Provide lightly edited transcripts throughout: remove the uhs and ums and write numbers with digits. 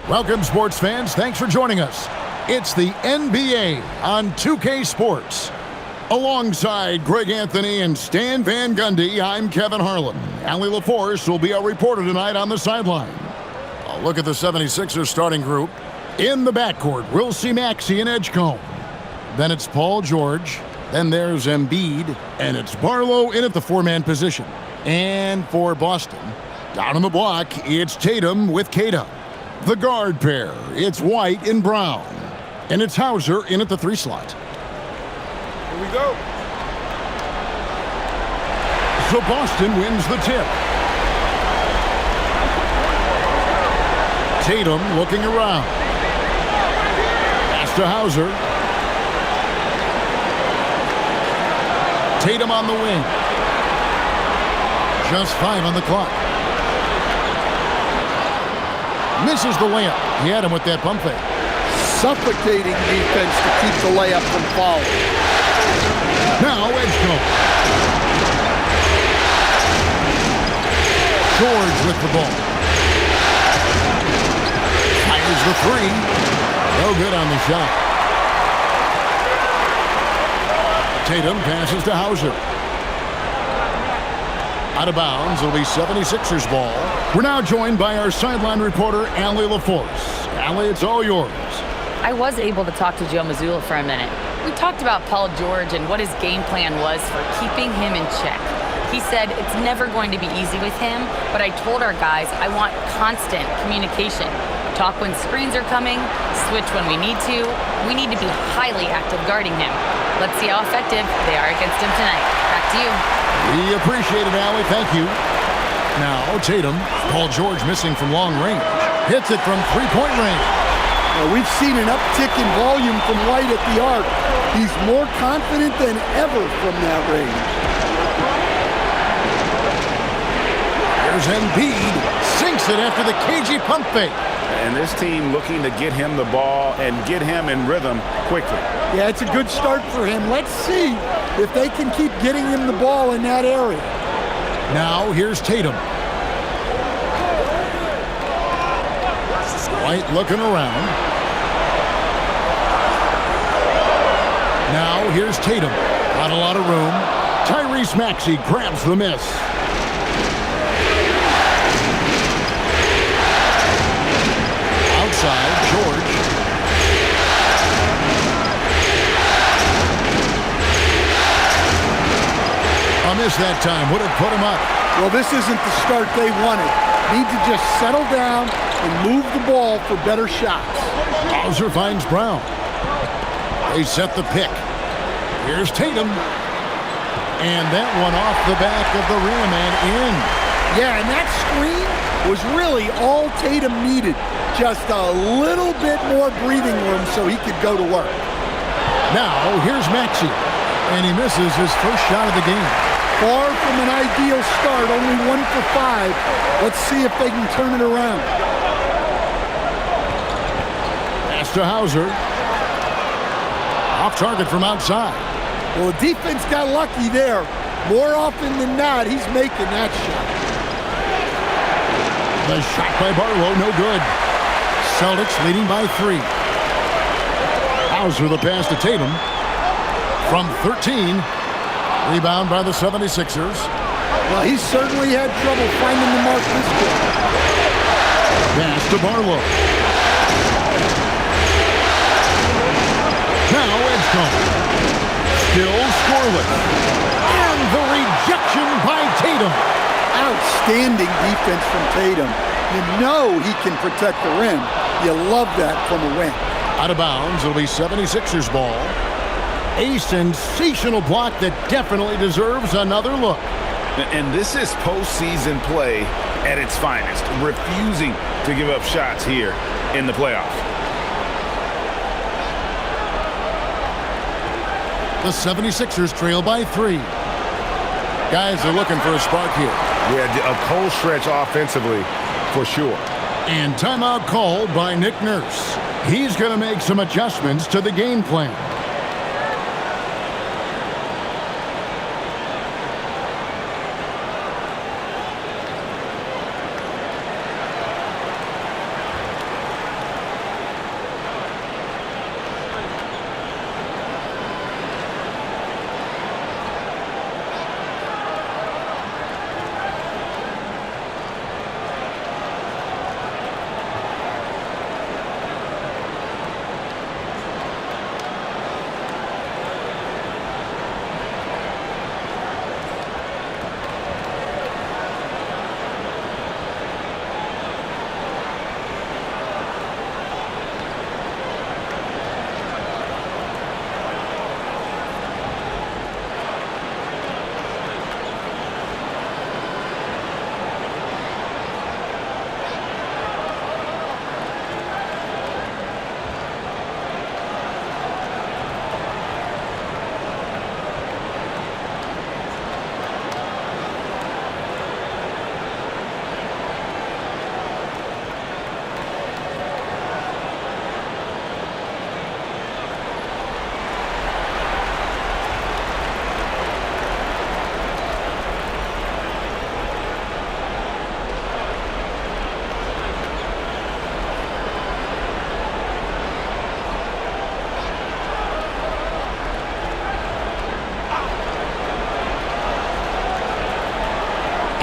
Welcome, sports fans. Thanks for joining us. It's the NBA on 2K Sports. Alongside Greg Anthony and Stan Van Gundy, I'm Kevin Harlan. Allie LaForce will be our reporter tonight on the sideline. A look at the 76ers starting group. In the backcourt, we'll see Maxey and Edgecombe. Then it's Paul George. Then there's Embiid. And it's Barlow in at the four-man position. And for Boston, down on the block, it's Tatum with Kata. The guard pair, it's White and Brown. And it's Hauser in at the three slot. Here we go. So Boston wins the tip. Tatum looking around. Pass to Hauser. Tatum on the wing. Just 5 on the clock. Misses the layup. He had him with that pump fake. Suffocating defense to keep the layup from falling. Now Edgecombe. George with the ball. Fires the three. No good on the shot. Tatum passes to Hauser. Out of bounds, it'll be 76ers ball. We're now joined by our sideline reporter, Allie LaForce. Allie, it's all yours. I was able to talk to Joe Mazzulla for a minute. We talked about Paul George and what his game plan was for keeping him in check. He said it's never going to be easy with him, but I told our guys I want constant communication. Talk when screens are coming, switch when we need to. We need to be highly active guarding him. Let's see how effective they are against him tonight. Back to you. We appreciate it, Allie. Thank you. Now, Tatum. Paul George missing from long range. Hits it from three-point range. We've seen an uptick in volume from White at the arc. He's more confident than ever from that range. There's Embiid. Sinks it after the cagey pump fake. And this team looking to get him the ball and get him in rhythm quickly. Yeah, it's a good start for him. Let's see if they can keep getting him the ball in that area. Now here's Tatum. White looking around. Now here's Tatum. Not a lot of room. Tyrese Maxey grabs the miss. Outside, George. A miss that time. Would have put him up. Well, this isn't the start they wanted. Need to just settle down and move the ball for better shots. Hauser finds Brown. They set the pick. Here's Tatum. And that one off the back of the rim and in. Yeah, and that screen was really all Tatum needed. Just a little bit more breathing room so he could go to work. Now, here's Maxey. And he misses his first shot of the game. Far from an ideal start, only 1 for 5. Let's see if they can turn it around. Pass to Hauser. Off target from outside. Well, the defense got lucky there. More often than not, he's making that shot. The shot by Barlow, no good. Celtics leading by 3. Hauser the pass to Tatum. From 13. Rebound by the 76ers. Well, he certainly had trouble finding the mark this game. Pass to Barlow. Now Edgecombe. Still scoreless. And the rejection by Tatum. Outstanding defense from Tatum. You know he can protect the rim. You love that from a wing. Out of bounds, it'll be 76ers ball. A sensational block that definitely deserves another look. And this is postseason play at its finest, refusing to give up shots here in the playoffs. The 76ers trail by 3. Guys are looking for a spark here. Yeah, a cold stretch offensively for sure. And timeout called by Nick Nurse. He's going to make some adjustments to the game plan.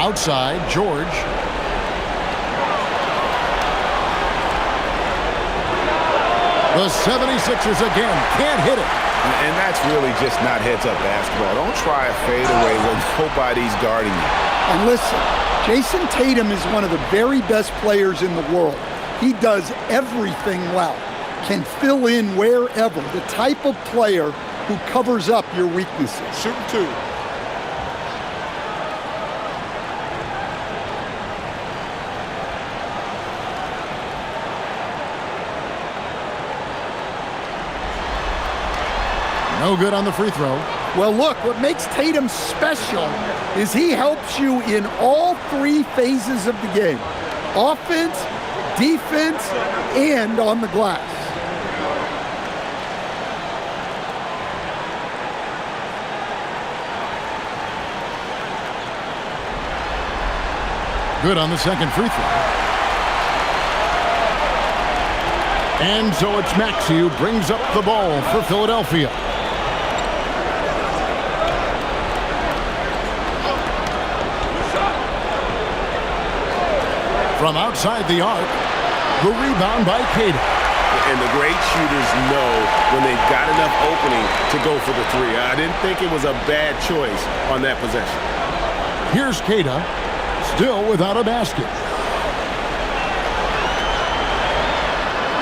Outside, George. The 76ers again can't hit it. And that's really just not heads-up basketball. Don't try a fadeaway when nobody's guarding you. And listen, Jason Tatum is one of the very best players in the world. He does everything well, can fill in wherever, the type of player who covers up your weaknesses. Shooting two. No good on the free throw. Well, look, what makes Tatum special is he helps you in all three phases of the game: offense, defense, and on the glass. Good on the second free throw. And so it's Maxey who brings up the ball for Philadelphia. From outside the arc, the rebound by Keita. And the great shooters know when they've got enough opening to go for the three. I didn't think it was a bad choice on that possession. Here's Keita, still without a basket.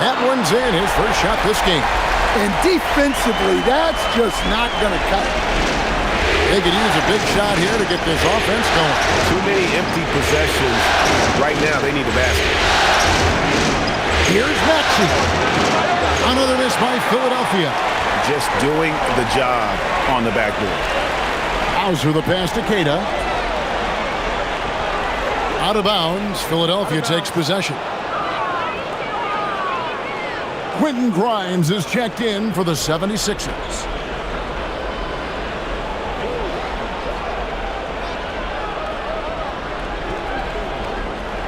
That one's in, his first shot this game. And defensively, that's just not going to cut it. They could use a big shot here to get this offense going. Too many empty possessions. Right now, they need a basket. Here's Maxey. Another miss by Philadelphia. Just doing the job on the backboard. Hauser the pass to Keita. Out of bounds, Philadelphia takes possession. Quentin Grimes is checked in for the 76ers.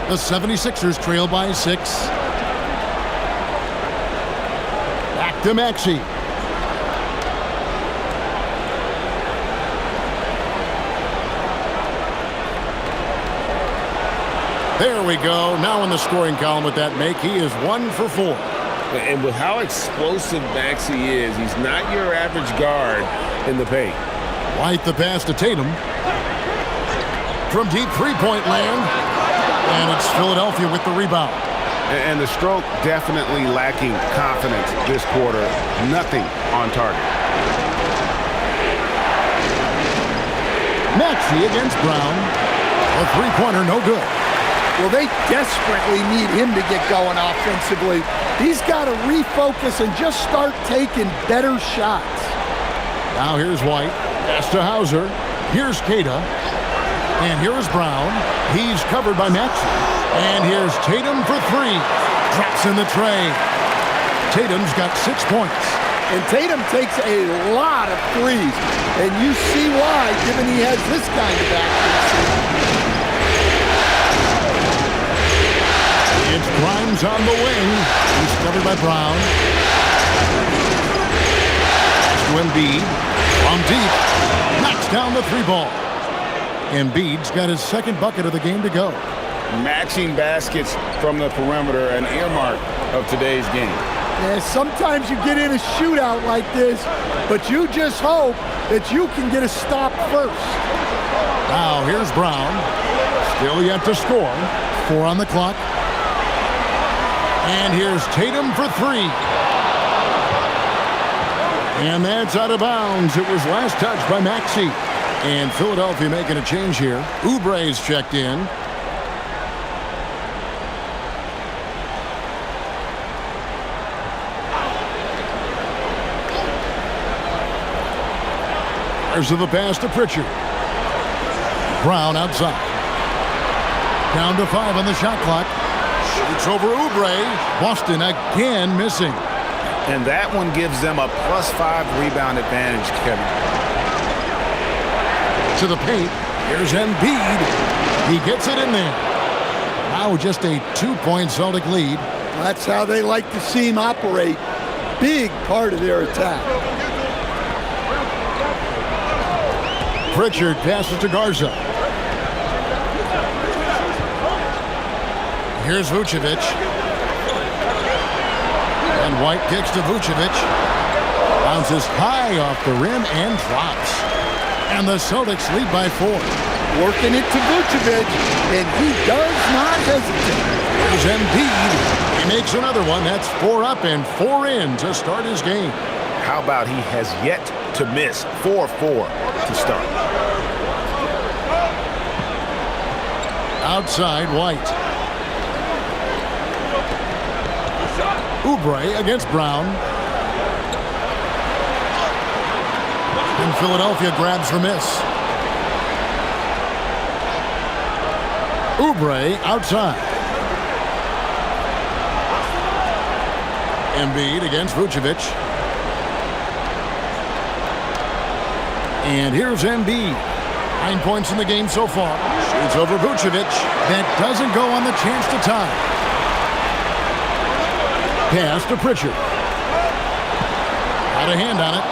The 76ers trail by 6. Back to Maxey. There we go. Now in the scoring column with that make, he is 1 for 4. And with how explosive Maxey is, he's not your average guard in the paint. White the pass to Tatum. From deep three-point land. And it's Philadelphia with the rebound. And the stroke definitely lacking confidence this quarter. Nothing on target. Maxey against Brown. A three-pointer, no good. Well, they desperately need him to get going offensively. He's got to refocus and just start taking better shots. Now here's White. Pass to Hauser. Here's Keita. And here's Brown. He's covered by Maxey. And here's Tatum for 3. Drops in the tray. Tatum's got 6 points. And Tatum takes a lot of threes. And you see why, given he has this kind of accuracy. It's Grimes on the wing. He's covered by Brown. To Embiid. From deep. Knocks down the 3-ball. Embiid's got his second bucket of the game to go. Matching baskets from the perimeter, an earmark of today's game. Yeah, sometimes you get in a shootout like this, but you just hope that you can get a stop first. Now here's Brown. Still yet to score. 4 on the clock. And here's Tatum for 3. And that's out of bounds. It was last touched by Maxey. And Philadelphia making a change here. Oubre's checked in. There's the pass to Pritchard. Brown outside. Down to 5 on the shot clock. Shoots over Oubre. Boston again missing. And that one gives them a +5 rebound advantage, Kevin. To the paint. Here's Embiid. He gets it in there. Now just a 2-point Celtic lead. That's how they like to see him operate. Big part of their attack. Pritchard passes to Garza. Here's Vucevic. And White kicks to Vucevic. Bounces high off the rim and drops. And the Celtics lead by 4. Working it to Vucevic, and he does not hesitate. Here's Embiid. He makes another one. That's 4 up and 4 in to start his game. How about he has yet to miss 4-4 to start? Outside, White. Oubre against Brown. And Philadelphia grabs the miss. Oubre outside. Embiid against Vucevic. And here's Embiid. 9 points in the game so far. Shoots over Vucevic. That doesn't go on the chance to tie. Pass to Pritchard. Got a hand on it.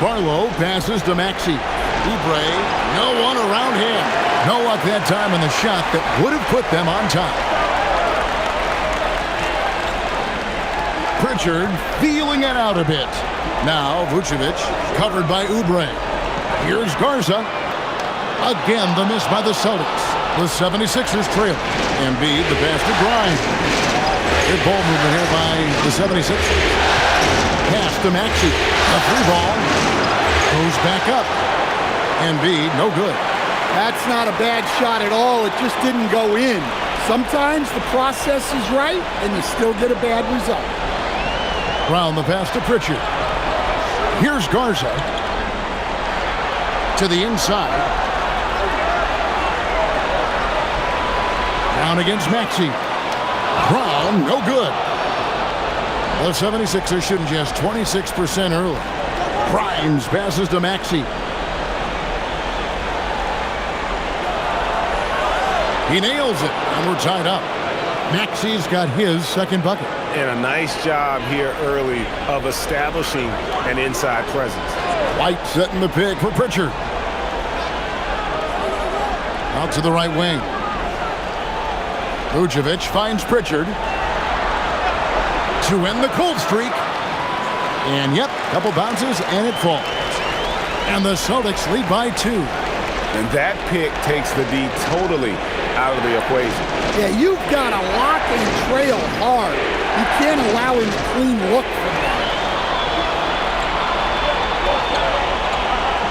Barlow passes to Maxey. Oubre, no one around him. No luck that time on the shot that would have put them on top. Pritchard feeling it out a bit. Now Vucevic covered by Oubre. Here's Garza. Again the miss by the Celtics. The 76ers trail. Embiid the pass to Grimes. Good ball movement here by the 76ers. Pass to Maxey. A 3-ball. Goes back up. Embiid, no good. That's not a bad shot at all. It just didn't go in. Sometimes the process is right, and you still get a bad result. Brown the pass to Pritchard. Here's Garza. To the inside. Brown against Maxey. Brown, no good. The 76ers shooting just 26% early. Grimes passes to Maxey. He nails it, and we're tied up. Maxey's got his second bucket. And a nice job here early of establishing an inside presence. White setting the pick for Pritchard. Out to the right wing. Vucevic finds Pritchard to end the cold streak. And yep, couple bounces and it falls. And the Celtics lead by 2. And that pick takes the D totally out of the equation. Yeah, you've got to lock and trail hard. You can't allow him a clean look from that.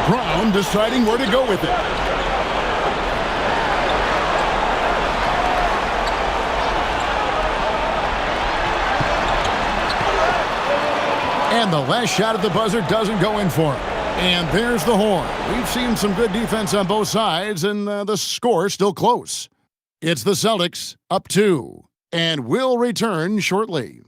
Brown deciding where to go with it. And the last shot at the buzzer doesn't go in for him. And there's the horn. We've seen some good defense on both sides, and the score still close. It's the Celtics up 2, and will return shortly.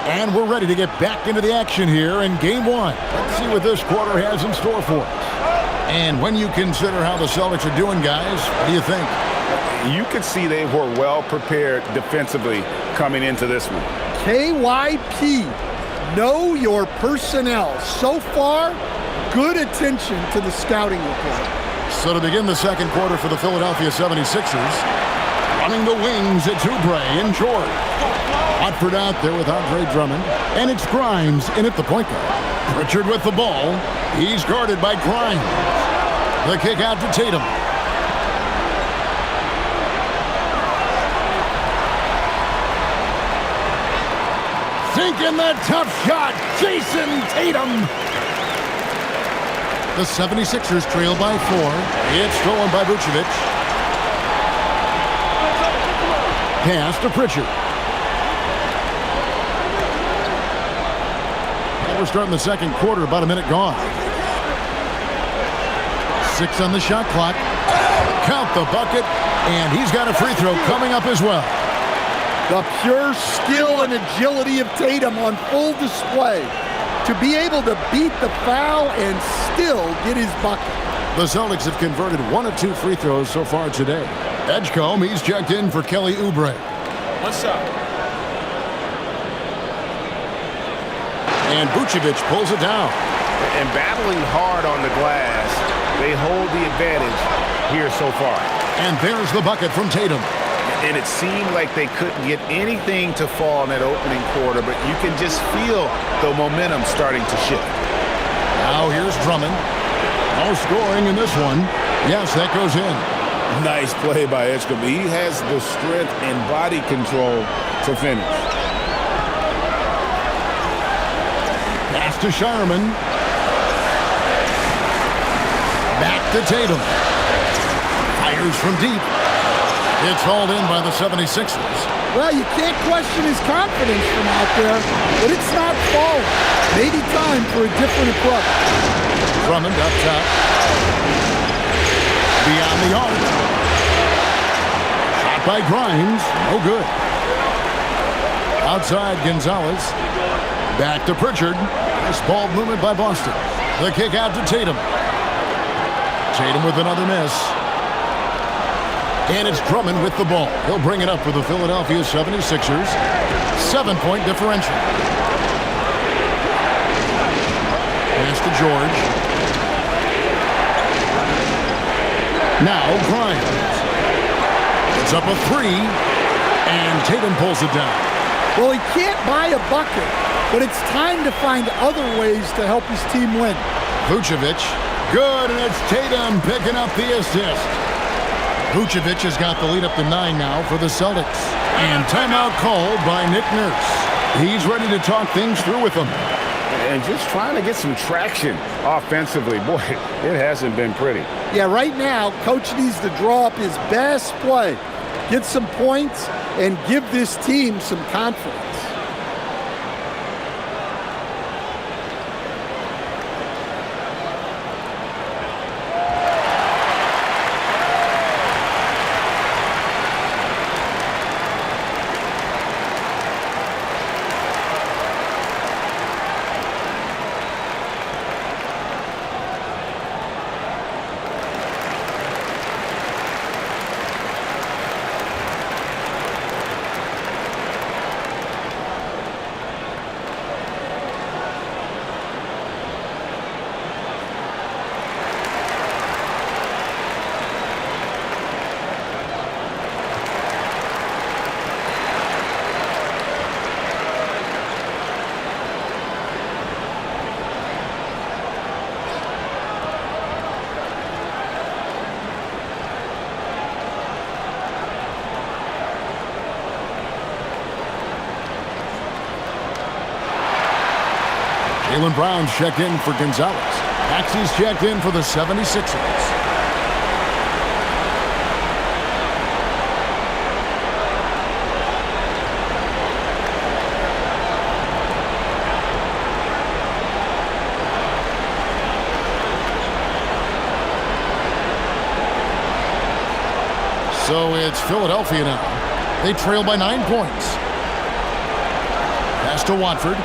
And we're ready to get back into the action here in Game 1. Let's see what this quarter has in store for us. And when you consider how the Celtics are doing, guys, what do you think? You could see they were well prepared defensively coming into this one. KYP, know your personnel. So far, good attention to the scouting report. So to begin the second quarter for the Philadelphia 76ers, running the wings, it's Oubre and George. Watford out there with Andre Drummond. And it's Grimes in at the point guard. Pritchard with the ball. He's guarded by Grimes. The kick out to Tatum. Sinking that tough shot, Jason Tatum. The 76ers trail by 4. It's stolen by Vucevic. Pass to Pritchard. We're starting the second quarter, about a minute gone. 6 on the shot clock. Count the bucket, and he's got a free throw coming up as well. The pure skill and agility of Tatum on full display. To be able to beat the foul and still get his bucket. The Celtics have converted 1 of 2 free throws so far today. Edgecombe, he's checked in for Kelly Oubre. What's up? And Vucevic pulls it down. And battling hard on the glass, they hold the advantage here so far. And there's the bucket from Tatum. And it seemed like they couldn't get anything to fall in that opening quarter, but you can just feel the momentum starting to shift. Now here's Drummond. No scoring in this one. Yes, that goes in. Nice play by Edgecombe. He has the strength and body control to finish. Pass to Shireman. Back to Tatum. Fires from deep. It's hauled in by the 76ers. Well, you can't question his confidence from out there, but it's not falling. Maybe time for a different approach. Drummond up top. Beyond the arc. Shot by Grimes. No good. Outside Gonzalez. Back to Pritchard. Nice ball movement by Boston. The kick out to Tatum. Tatum with another miss. And it's Drummond with the ball. He'll bring it up for the Philadelphia 76ers. 7-point differential. Pass to George. Now Grimes. It's up a 3. And Tatum pulls it down. Well, he can't buy a bucket, but it's time to find other ways to help his team win. Vucevic. Good, and it's Tatum picking up the assist. Vucevic has got the lead up to 9 now for the Celtics. And timeout called by Nick Nurse. He's ready to talk things through with them. And just trying to get some traction offensively. Boy, it hasn't been pretty. Yeah, right now, Coach needs to draw up his best play, get some points, and give this team some confidence. Jaylen Brown's checked in for Gonzalez. Maxey's checked in for the 76ers. So it's Philadelphia now. They trail by 9 points. Pass to Watford.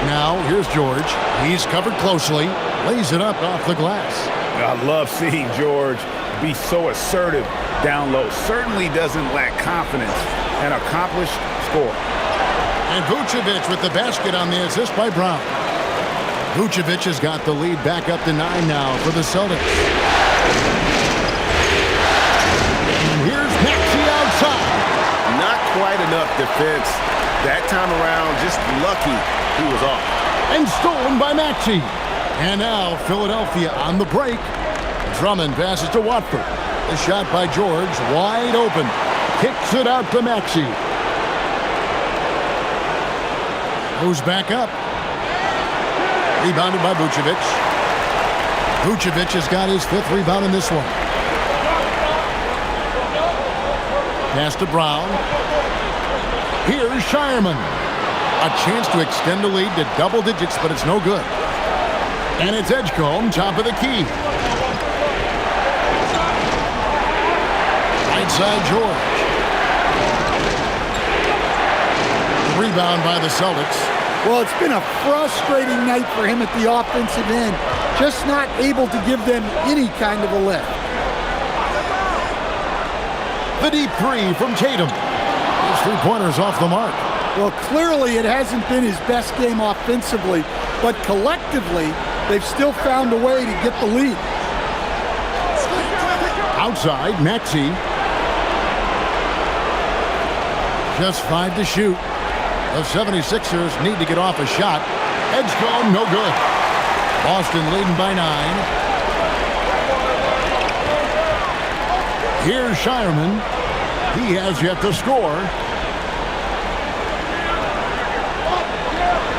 Now, here's George. He's covered closely. Lays it up off the glass. I love seeing George be so assertive down low. Certainly doesn't lack confidence. An accomplished scorer. And Vucevic with the basket on the assist by Brown. Vucevic has got the lead back up to 9 now for the Celtics. And here's Maxey outside. Not quite enough defense. That time around, just lucky he was off. And stolen by Maxey. And now Philadelphia on the break. Drummond passes to Watford. The shot by George, wide open. Kicks it out to Maxey. Goes back up. Rebounded by Vucevic. Vucevic has got his 5th rebound in this one. Pass to Brown. Here's Shireman. A chance to extend the lead to double digits, but it's no good. And it's Edgecombe, top of the key. Right side, George. Rebound by the Celtics. Well, it's been a frustrating night for him at the offensive end. Just not able to give them any kind of a lift. The deep three from Tatum. His three-pointers off the mark. Well, clearly it hasn't been his best game offensively, but collectively, they've still found a way to get the lead. Outside, Maxey. Just 5 to shoot. The 76ers need to get off a shot. Edgecombe, no good. Boston leading by 9. Here's Shireman. He has yet to score.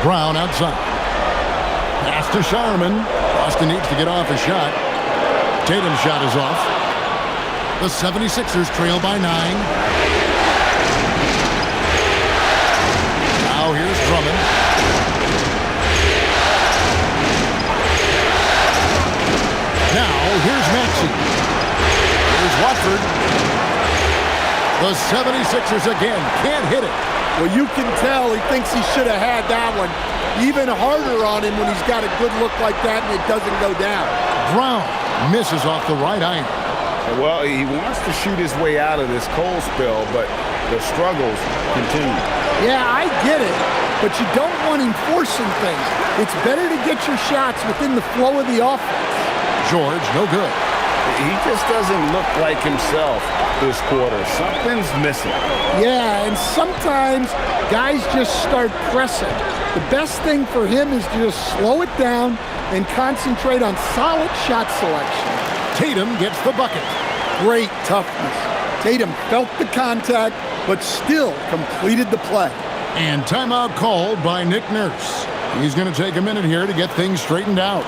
Brown outside. Pass to Shireman. Boston needs to get off a shot. Tatum's shot is off. The 76ers trail by 9. Now here's Drummond. Now here's Maxey. Here's Watford. The 76ers again can't hit it. Well, you can tell he thinks he should have had that one. Even harder on him when he's got a good look like that and it doesn't go down. Brown misses off the right iron. Well, he wants to shoot his way out of this cold spell, but the struggles continue. Yeah, I get it, but you don't want him forcing things. It's better to get your shots within the flow of the offense. George, no good. He just doesn't look like himself this quarter. Something's missing. Yeah, and sometimes guys just start pressing. The best thing for him is to just slow it down and concentrate on solid shot selection. Tatum gets the bucket. Great toughness. Tatum felt the contact, but still completed the play. And timeout called by Nick Nurse. He's going to take a minute here to get things straightened out.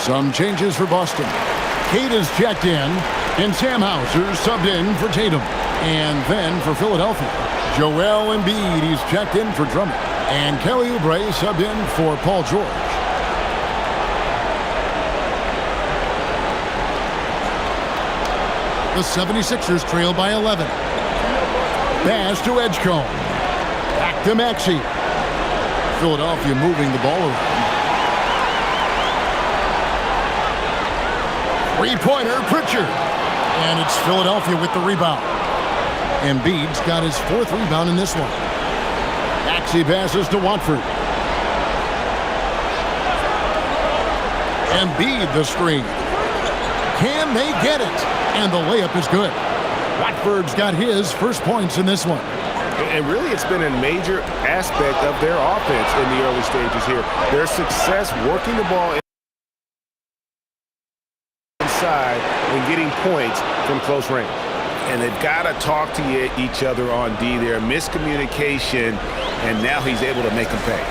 Some changes for Boston. Cade is checked in, and Sam Hauser subbed in for Tatum. And then for Philadelphia, Joel Embiid, he's checked in for Drummond. And Kelly Oubre subbed in for Paul George. The 76ers trail by 11. Pass to Edgecombe. Back to Maxey. Philadelphia moving the ball around. Three-pointer, Pritchard. And it's Philadelphia with the rebound. Embiid's got his 4th rebound in this one. Maxey passes to Watford. Embiid the screen. Can they get it? And the layup is good. Watford's got his first points in this one. And really, it's been a major aspect of their offense in the early stages here. Their success working the ball inside and getting points from close range. And they've got to talk to each other on D there. Miscommunication, and now he's able to make them pay.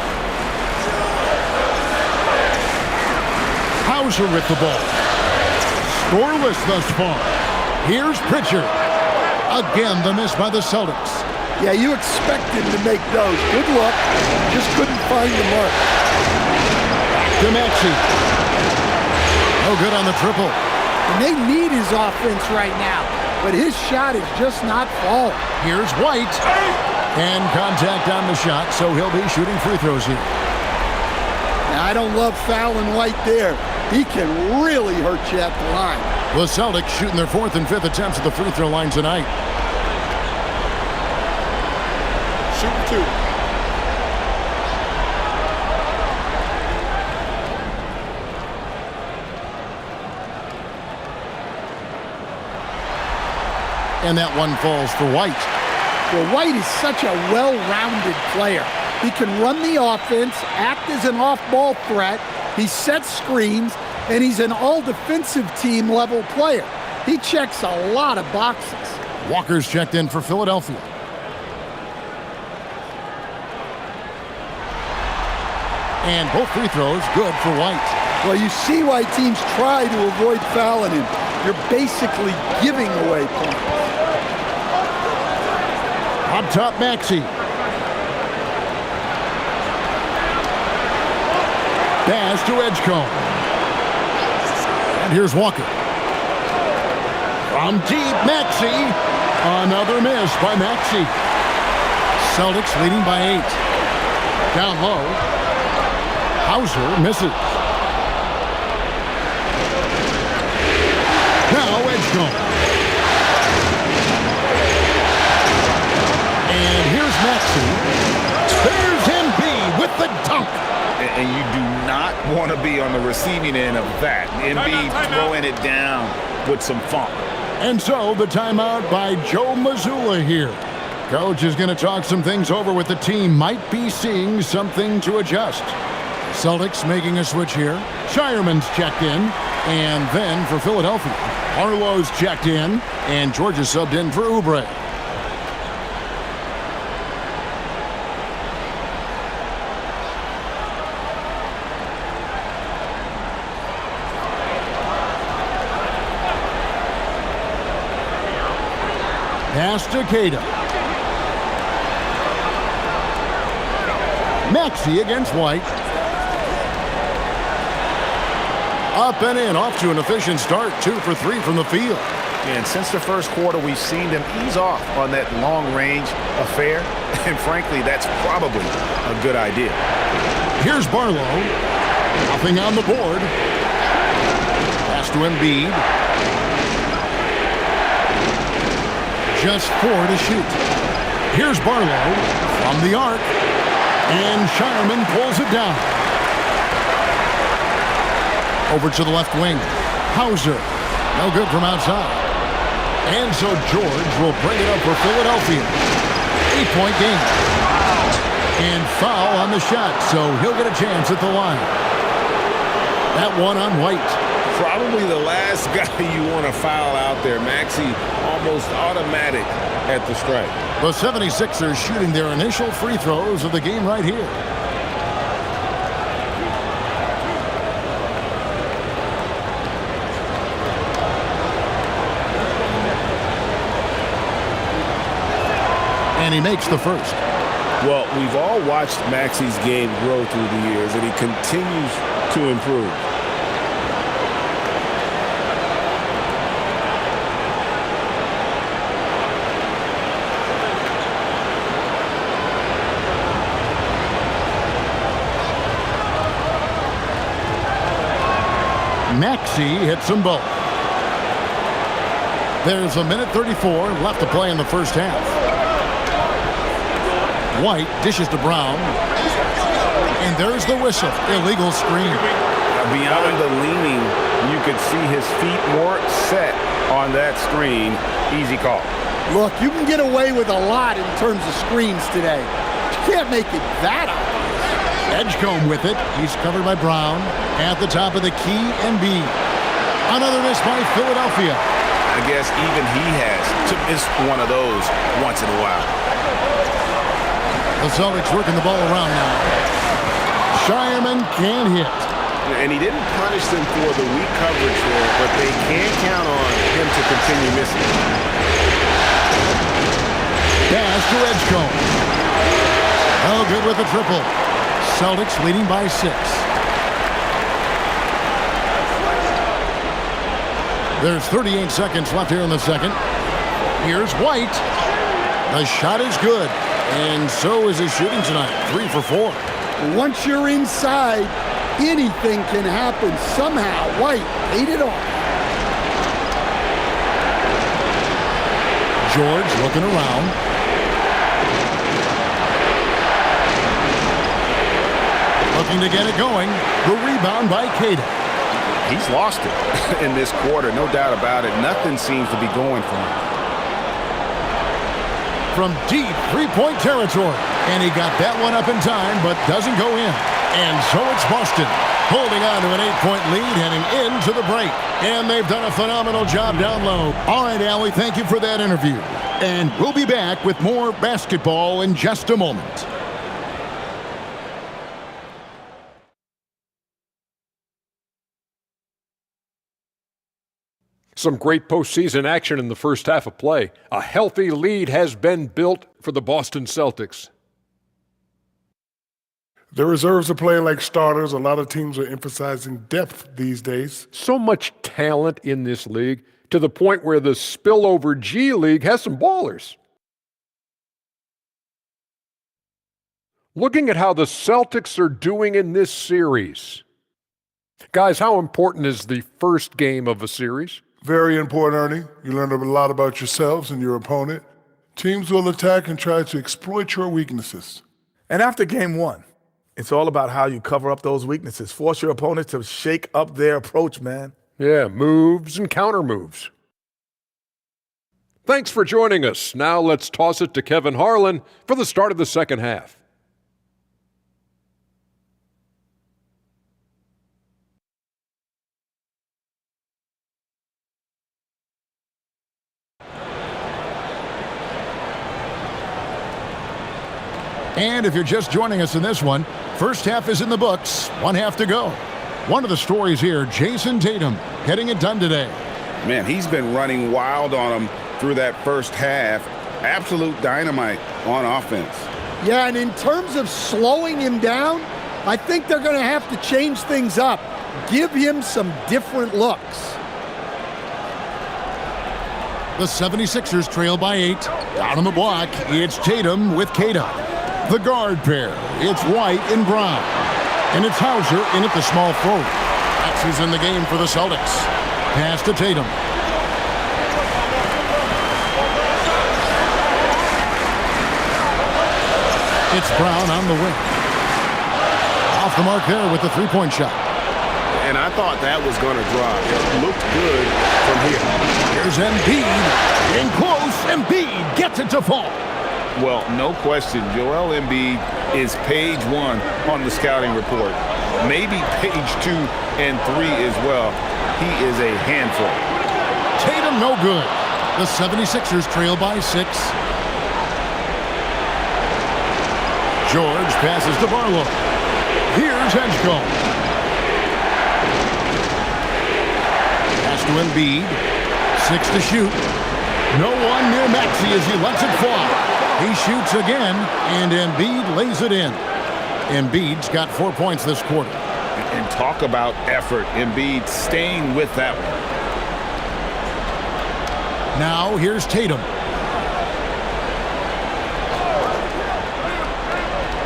Hauser with the ball. Scoreless thus far. Here's Pritchard. Again, the miss by the Celtics. Yeah, you expected to make those. Good luck. Just couldn't find the mark. To Maxey. No good on the triple. And they need his offense right now, but his shot is just not falling. Here's White. And contact on the shot, so he'll be shooting free throws here. Now, I don't love fouling White there. He can really hurt you at the line. The Celtics shooting their 4th and 5th attempts at the free throw line tonight. shooting 2. And that one falls for White. Well, White is such a well-rounded player. He can run the offense, act as an off-ball threat, he sets screens, and he's an all-defensive team level player. He checks a lot of boxes. Walker's checked in for Philadelphia. And both free throws good for White. Well, you see why teams try to avoid fouling him. You're basically giving away points. Up top, Maxey. Pass to Edgecombe. And here's Walker. From deep, Maxey. Another miss by Maxey. Celtics leading by 8. Down low. Hauser misses. Now Edgecombe. And here's Maxey. There's Embiid with the dunk. And you do not want to be on the receiving end of that. Embiid throwing it down with some funk. And so the timeout by Joe Mazzulla here. Coach is going to talk some things over with the team. Might be seeing something to adjust. Celtics making a switch here. Shireman's checked in. And then for Philadelphia, Harlow's checked in. And Georgia subbed in for Oubre. Pass to Queta. Maxey against White. Up and in, off to an efficient start. 2 for 3 from the field. And since the first quarter, we've seen them ease off on that long-range affair. And frankly, that's probably a good idea. Here's Barlow. Nothing on the board. Pass to Embiid. Just 4 to shoot. Here's Barlow from the arc. And Shireman pulls it down. Over to the left wing. Hauser. No good from outside. And so George will bring it up for Philadelphia. 8-point game. And foul on the shot, so he'll get a chance at the line. That one on White. Probably the last guy you want to foul out there. Maxey almost automatic at the strike. The 76ers shooting their initial free throws of the game right here. And he makes the first. Well, we've all watched Maxey's game grow through the years, and he continues to improve. Maxey hits them both. There's a minute 34 left to play in the first half. White dishes to Brown. And there's the whistle. Illegal screen. Beyond the leaning, you could see his feet more set on that screen. Easy call. Look, you can get away with a lot in terms of screens today. You can't make it that obvious. Edgecombe with it. He's covered by Brown. At the top of the key, Embiid. Another miss by Philadelphia. I guess even he has to miss one of those once in a while. The Celtics working the ball around now. Shireman can hit. And he didn't punish them for the weak coverage there, but they can't count on him to continue missing. Pass to Edgecombe. Oh, good with the triple. Celtics leading by 6. There's 38 seconds left here in the second. Here's White. The shot is good. And so is his shooting tonight. 3 for 4. Once you're inside, anything can happen. Somehow, White ate it off. George looking around. Looking to get it going. The rebound by Caden. He's lost it in this quarter, no doubt about it. Nothing seems to be going for him. From deep three-point territory. And he got that one up in time, but doesn't go in. And so it's Boston, holding on to an 8-point lead, heading into the break. And they've done a phenomenal job down low. All right, Allie, thank you for that interview. And we'll be back with more basketball in just a moment. Some great postseason action in the first half of play. A healthy lead has been built for the Boston Celtics. The reserves are playing like starters. A lot of teams are emphasizing depth these days. So much talent in this league to the point where the spillover G League has some ballers. Looking at how the Celtics are doing in this series. Guys, how important is the first game of a series? Very important, Ernie. You learn a lot about yourselves and your opponent. Teams will attack and try to exploit your weaknesses. And after game one, it's all about how you cover up those weaknesses. Force your opponent to shake up their approach, man. Yeah, moves and counter moves. Thanks for joining us. Now let's toss it to Kevin Harlan for the start of the second half. And if you're just joining us in this one, first half is in the books, one half to go. One of the stories here, Jason Tatum getting it done today. Man, he's been running wild on him through that first half. Absolute dynamite on offense. Yeah, and in terms of slowing him down, I think they're going to have to change things up. Give him some different looks. The 76ers trail by 8. Down on the block, it's Tatum with Kata. The guard pair, it's White and Brown. And it's Hauser in at the small forward. Maxi's in the game for the Celtics. Pass to Tatum. It's Brown on the wing. Off the mark there with the three-point shot. And I thought that was going to drop. It looked good from here. Here's Embiid. Getting close. Embiid gets it to fall. Well, no question, Joel Embiid is page 1 on the scouting report. Maybe page 2 and 3 as well. He is a handful. Tatum no good. The 76ers trail by 6. George passes to Barlow. Here's Edgecombe. Pass to Embiid. 6 to shoot. No one near Maxey as he lets it fly. He shoots again, and Embiid lays it in. Embiid's got 4 points this quarter. And talk about effort. Embiid staying with that one. Now here's Tatum.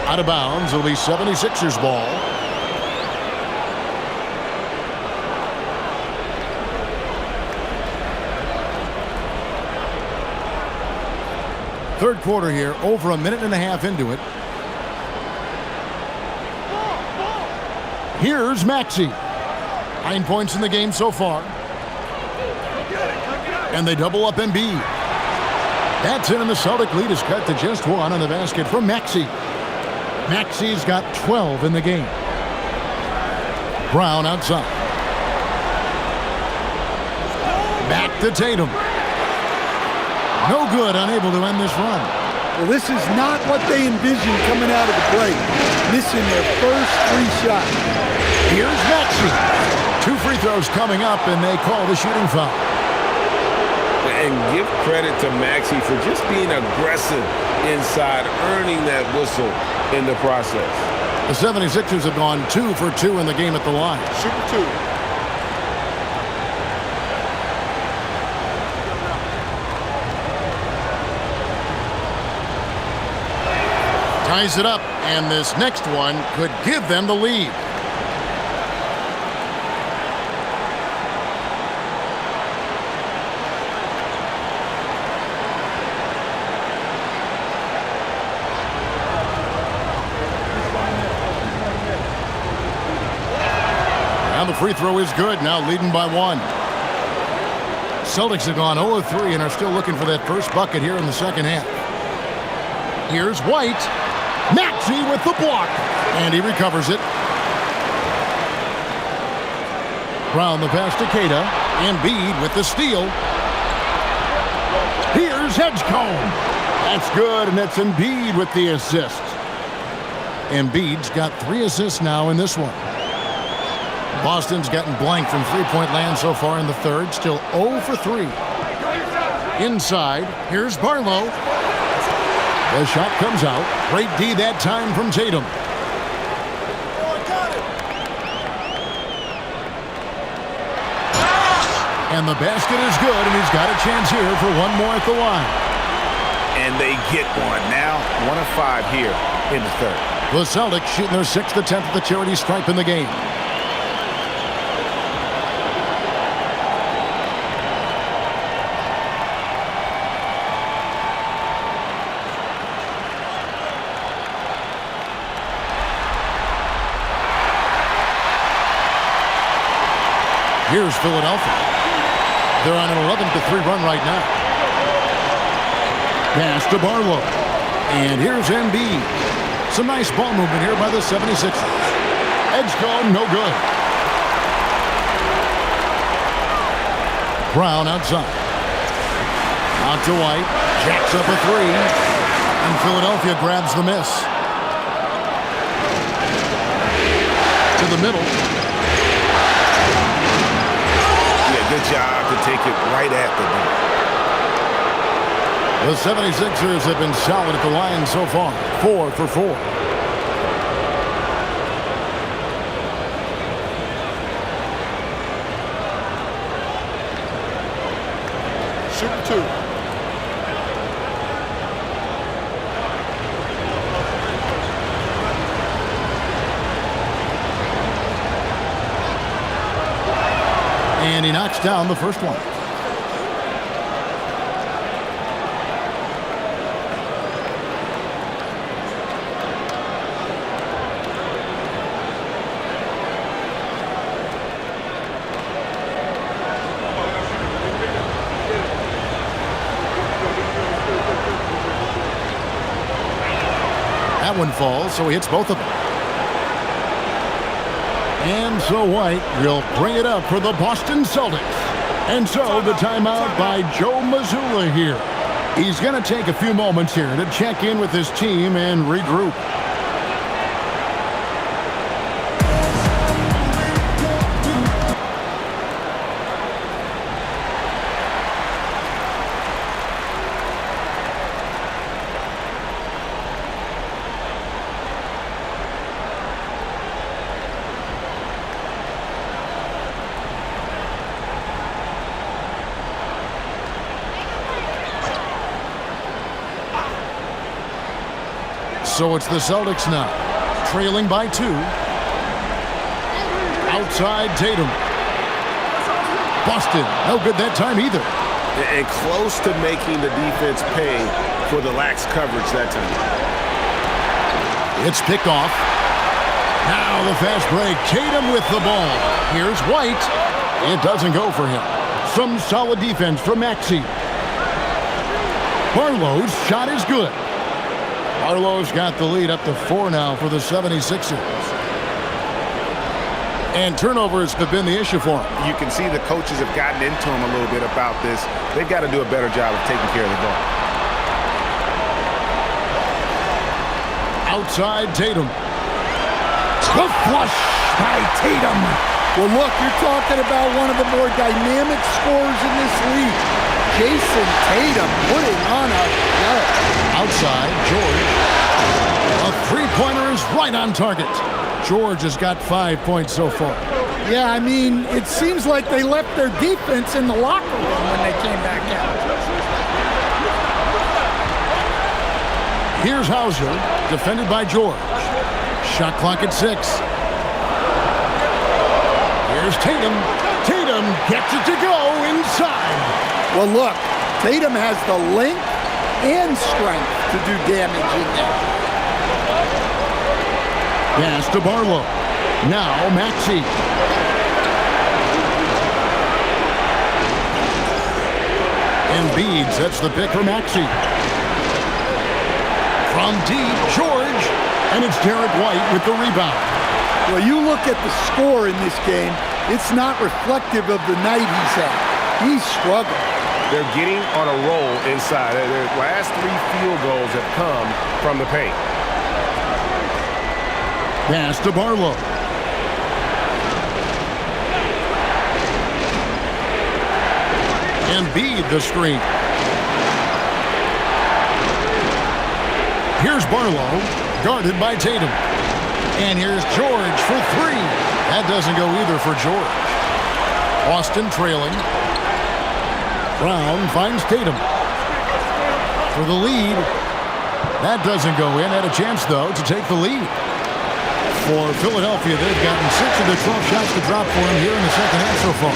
Out of bounds. It'll be 76ers ball. Third quarter here, over a minute and a half into it. Here's Maxey. 9 points in the game so far. And they double up Embiid. That's in, and the Celtic lead is cut to just 1 on the basket from Maxey. Maxey's got 12 in the game. Brown outside. Back to Tatum. No good, unable to end this run. Well, this is not what they envisioned coming out of the break. Missing their first 3 shots. Here's Maxey. 2 free throws coming up, and they call the shooting foul. And give credit to Maxey for just being aggressive inside, earning that whistle in the process. The 76ers have gone 2 for 2 in the game at the line. Shoot 2. Ties it up, and this next one could give them the lead. free throw is good, now leading by 1. Celtics have gone 0-3 and are still looking for that first bucket here in the second half. Here's White. Maxey with the block, and he recovers it. Brown the pass to Keita. Embiid with the steal. Here's Edgecombe. That's good, and it's Embiid with the assist. Embiid's got 3 assists now in this one. Boston's gotten blank from three-point land so far in the third. Still 0 for 3. Inside, here's Barlow. The shot comes out. Great D that time from Tatum. And the basket is good, and he's got a chance here for one more at the line. And they get one. Now 1 of 5 here in the third. The Celtics shooting their 6th attempt at the charity stripe in the game. Here's Philadelphia. They're on an 11-3 run right now. Pass to Barlow. And here's Embiid. Some nice ball movement here by the 76ers. Edgecombe, no good. Brown outside. Out to White. Jacks up a 3. And Philadelphia grabs the miss. To the middle. Good job to take it right at the net. The 76ers have been solid at the line so far. 4 for 4. Shoot 2. And he knocks down the first one. That one falls, so he hits both of them. And so White will bring it up for the Boston Celtics. And so the timeout by Joe Mazzulla here. He's going to take a few moments here to check in with his team and regroup. So it's the Celtics now, trailing by 2. Outside Tatum. Boston, no good that time either. And close to making the defense pay for the lax coverage that time. It's picked off. Now the fast break. Tatum with the ball. Here's White. It doesn't go for him. Some solid defense from Maxey. Barlow's shot is good. Barlow's got the lead up to 4 now for the 76ers. And turnovers have been the issue for him. You can see the coaches have gotten into him a little bit about this. They've got to do a better job of taking care of the ball. Outside Tatum. The flush by Tatum. Well, look, you're talking about one of the more dynamic scorers in this league. Jason Tatum putting on a show. Outside, George. A three-pointer is right on target. George has got 5 points so far. Yeah, I mean, it seems like they left their defense in the locker room when they came back out. Here's Hauser, defended by George. Shot clock at 6. Here's Tatum. Tatum gets it to go inside. Well, look, Tatum has the length and strength to do damage in there. Pass to Barlow. Now Maxey. Embiid sets the pick for Maxey. From deep, George. And it's Derek White with the rebound. Well, you look at the score in this game, it's not reflective of the night he's had. He's struggling. They're getting on a roll inside. Their last 3 field goals have come from the paint. Pass to Barlow. Embiid the screen. Here's Barlow, guarded by Tatum. And here's George for 3. That doesn't go either for George. Boston trailing. Brown finds Tatum for the lead. That doesn't go in. Had a chance, though, to take the lead. For Philadelphia, they've gotten 6 of their 12 shots to drop for him here in the second half so far.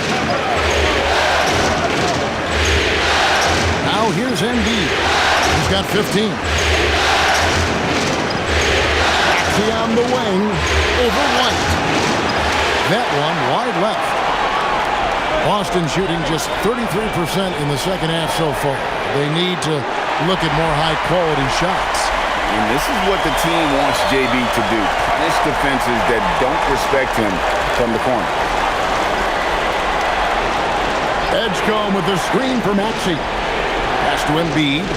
Now here's Embiid. He's got 15. Maxey on the wing over White. That one wide left. Boston shooting just 33% in the second half so far. They need to look at more high-quality shots. And this is what the team wants JB to do. Punish defenses that don't respect him from the corner. Edgecombe with the screen for Maxey. Pass to Embiid.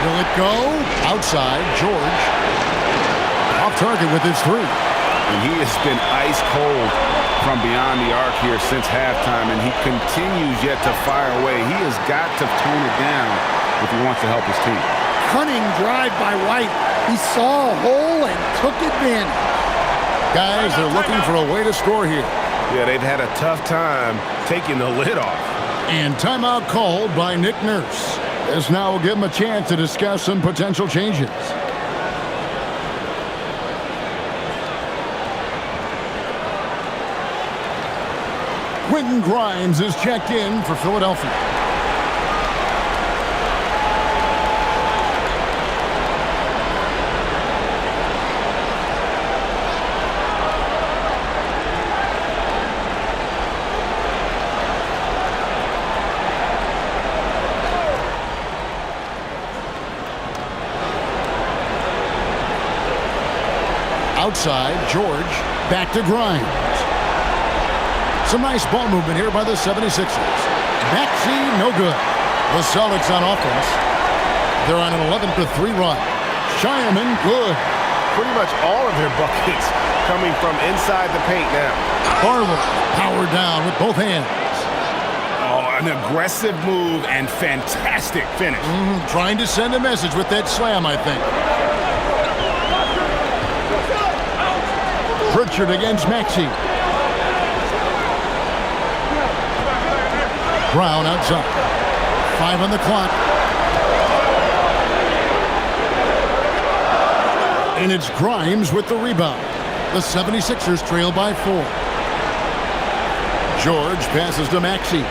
Will it go? Outside, George. Off target with his 3. And he has been ice cold from beyond the arc here since halftime, and he continues yet to fire away. He has got to tone it down if he wants to help his team. Cunning drive by White. He saw a hole and took advantage. Guys, they're looking for a way to score here. Yeah, they've had a tough time taking the lid off. And timeout called by Nick Nurse. This now will give him a chance to discuss some potential changes. Quentin Grimes is checked in for Philadelphia. Outside, George, back to Grimes. Some nice ball movement here by the 76ers. Maxey, no good. The Celtics on offense. They're on an 11-3 run. Shireman, good. Pretty much all of their buckets coming from inside the paint now. Barlow, powered down with both hands. Oh, an aggressive move and fantastic finish. Trying to send a message with that slam, I think. Pritchard against Maxey. Brown outside. 5 on the clock. And it's Grimes with the rebound. The 76ers trail by 4. George passes to Maxey.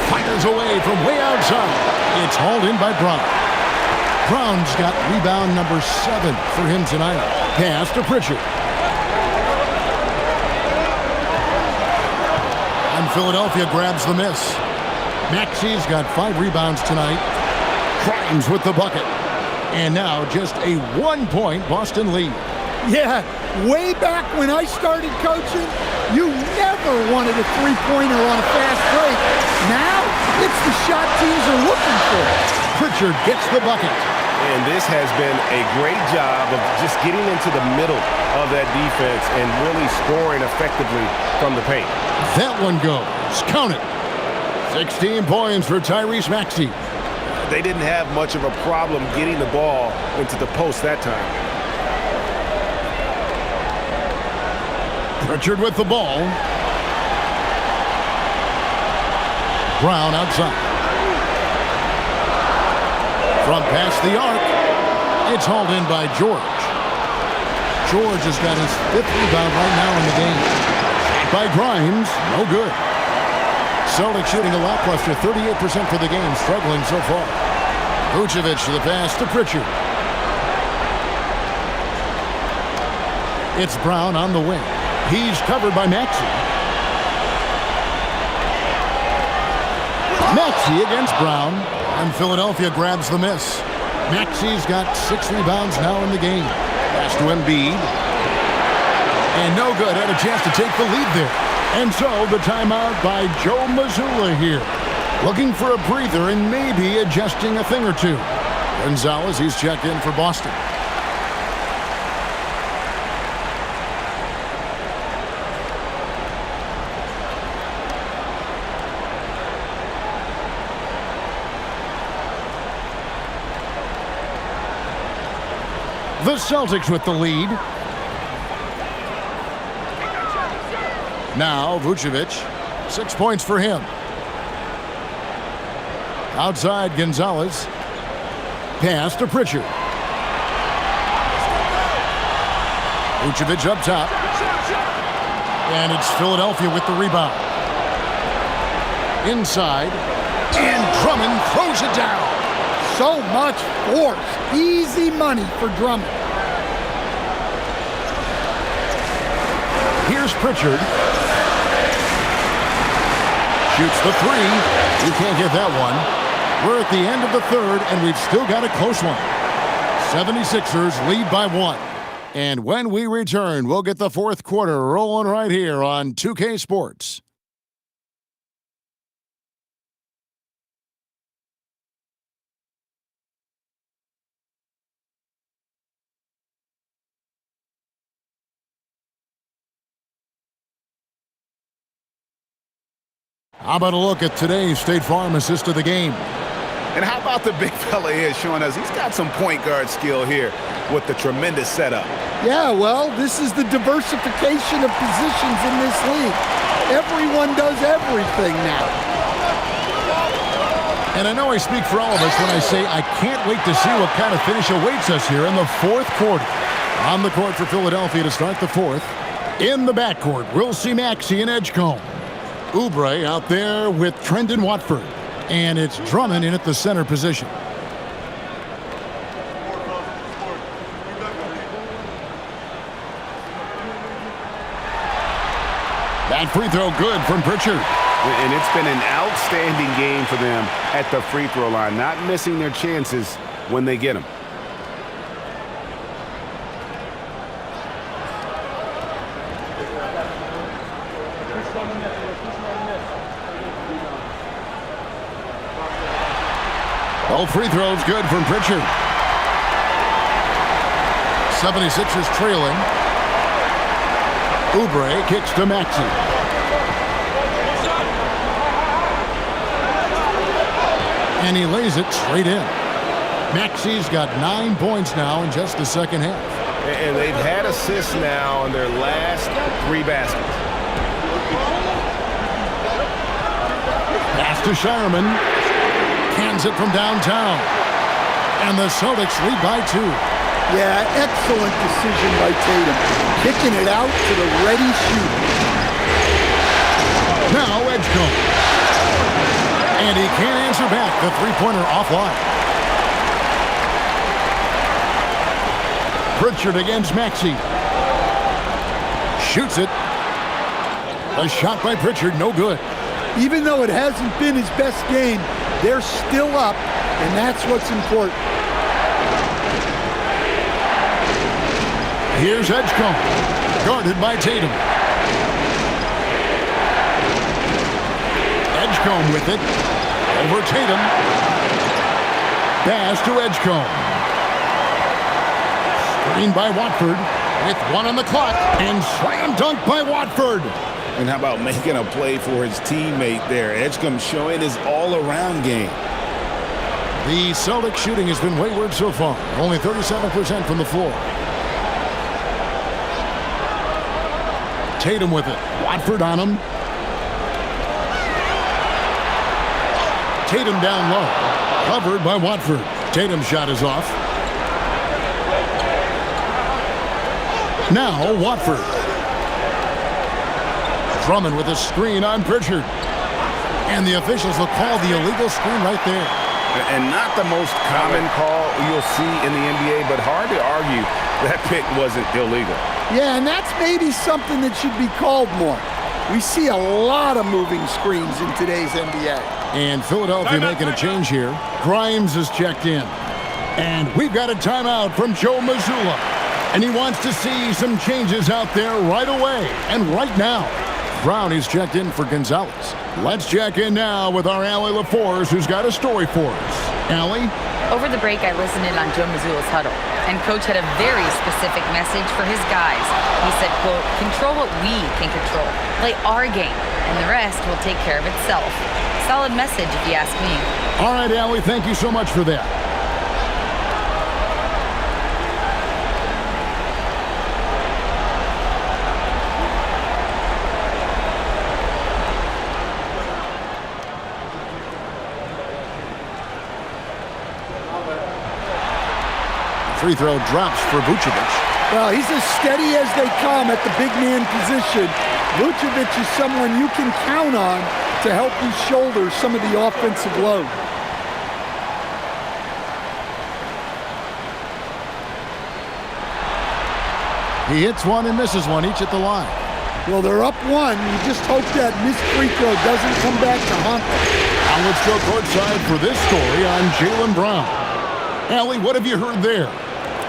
Fires away from way outside. It's hauled in by Brown. Brown's got rebound number 7 for him tonight. Pass to Pritchard. And Philadelphia grabs the miss. Maxey's got 5 rebounds tonight. Grimes with the bucket. And now just a 1-point Boston lead. Yeah, way back when I started coaching, you never wanted a 3-pointer on a fast break. Now, it's the shot teams are looking for. Pritchard gets the bucket. And this has been a great job of just getting into the middle of that defense and really scoring effectively from the paint. That one goes. Count it. 16 points for Tyrese Maxey. They didn't have much of a problem getting the ball into the post that time. Pritchard with the ball. Brown outside. From past the arc, it's hauled in by George. George has got his 5th rebound right now in the game. By Grimes, no good. Celtics shooting a lackluster 38% for the game, struggling so far. Vucevic to the pass to Pritchard. It's Brown on the wing. He's covered by Maxey. Maxey against Brown, and Philadelphia grabs the miss. Maxey's got 6 rebounds now in the game. Pass to Embiid. And no good. Had a chance to take the lead there. And so the timeout by Joe Mazzulla here. Looking for a breather and maybe adjusting a thing or two. Gonzalez, he's checked in for Boston. The Celtics with the lead. Now Vucevic, 6 points for him. Outside Gonzalez. Pass to Pritchard. Vucevic up top. And it's Philadelphia with the rebound. Inside. And Drummond throws it down. So much force. Easy money for Drummond. Here's Pritchard. Shoots the 3. You can't get that one. We're at the end of the third, and we've still got a close one. 76ers lead by 1. And when we return, we'll get the fourth quarter rolling right here on 2K Sports. How about a look at today's State Farm assist of the game? And how about the big fella here showing us he's got some point guard skill here with the tremendous setup. Yeah, well, this is the diversification of positions in this league. Everyone does everything now. And I know I speak for all of us when I say I can't wait to see what kind of finish awaits us here in the fourth quarter. On the court for Philadelphia to start the fourth. In the backcourt, we'll see Maxey and Edgecombe. Oubre out there with Trendon Watford. And it's Drummond in at the center position. That free throw good from Pritchard. And it's been an outstanding game for them at the free throw line, not missing their chances when they get them. All free throws good from Pritchard. 76ers trailing. Oubre kicks to Maxey. And he lays it straight in. Maxey's got 9 points now in just the second half. And they've had assists now in their last 3 baskets. Pass to Shireman. Hands it from downtown. And the Celtics lead by 2. Yeah, excellent decision by Tatum. Kicking it out to the ready shooter. Now Edgecombe. And he can't answer back. The three-pointer offline. Pritchard against Maxey. Shoots it. A shot by Pritchard, no good. Even though it hasn't been his best game, they're still up, and that's what's important. Here's Edgecombe, guarded by Tatum. Edgecombe with it, over Tatum. Pass to Edgecombe. Screen by Watford, with 1 on the clock, and slam dunk by Watford. And how about making a play for his teammate there? Edgecombe showing his all-around game. The Celtics shooting has been wayward so far. Only 37% from the floor. Tatum with it. Watford on him. Tatum down low. Covered by Watford. Tatum's shot is off. Now Watford. Drummond with a screen on Pritchard. And the officials will call the illegal screen right there. And not the most common call you'll see in the NBA, but hard to argue that pick wasn't illegal. Yeah, and that's maybe something that should be called more. We see a lot of moving screens in today's NBA. And Philadelphia making a change here. Grimes is checked in. And we've got a timeout from Joe Mazzulla. And he wants to see some changes out there right away and right now. Brown is checked in for Gonzalez. Let's check in now with our Allie LaForce, who's got a story for us. Allie? Over the break, I listened in on Joe Mazzulla's huddle, and Coach had a very specific message for his guys. He said, quote, control what we can control, play our game, and the rest will take care of itself. Solid message, if you ask me. All right, Allie, thank you so much for that. Free throw drops for Vucevic. Well, he's as steady as they come at the big man position. Vucevic is someone you can count on to help you shoulder some of the offensive load. He hits one and misses one, each at the line. Well, they're up one. You just hope that missed free throw doesn't come back to haunt them. Now let's go courtside for this story on Jaylen Brown. Allie, what have you heard there?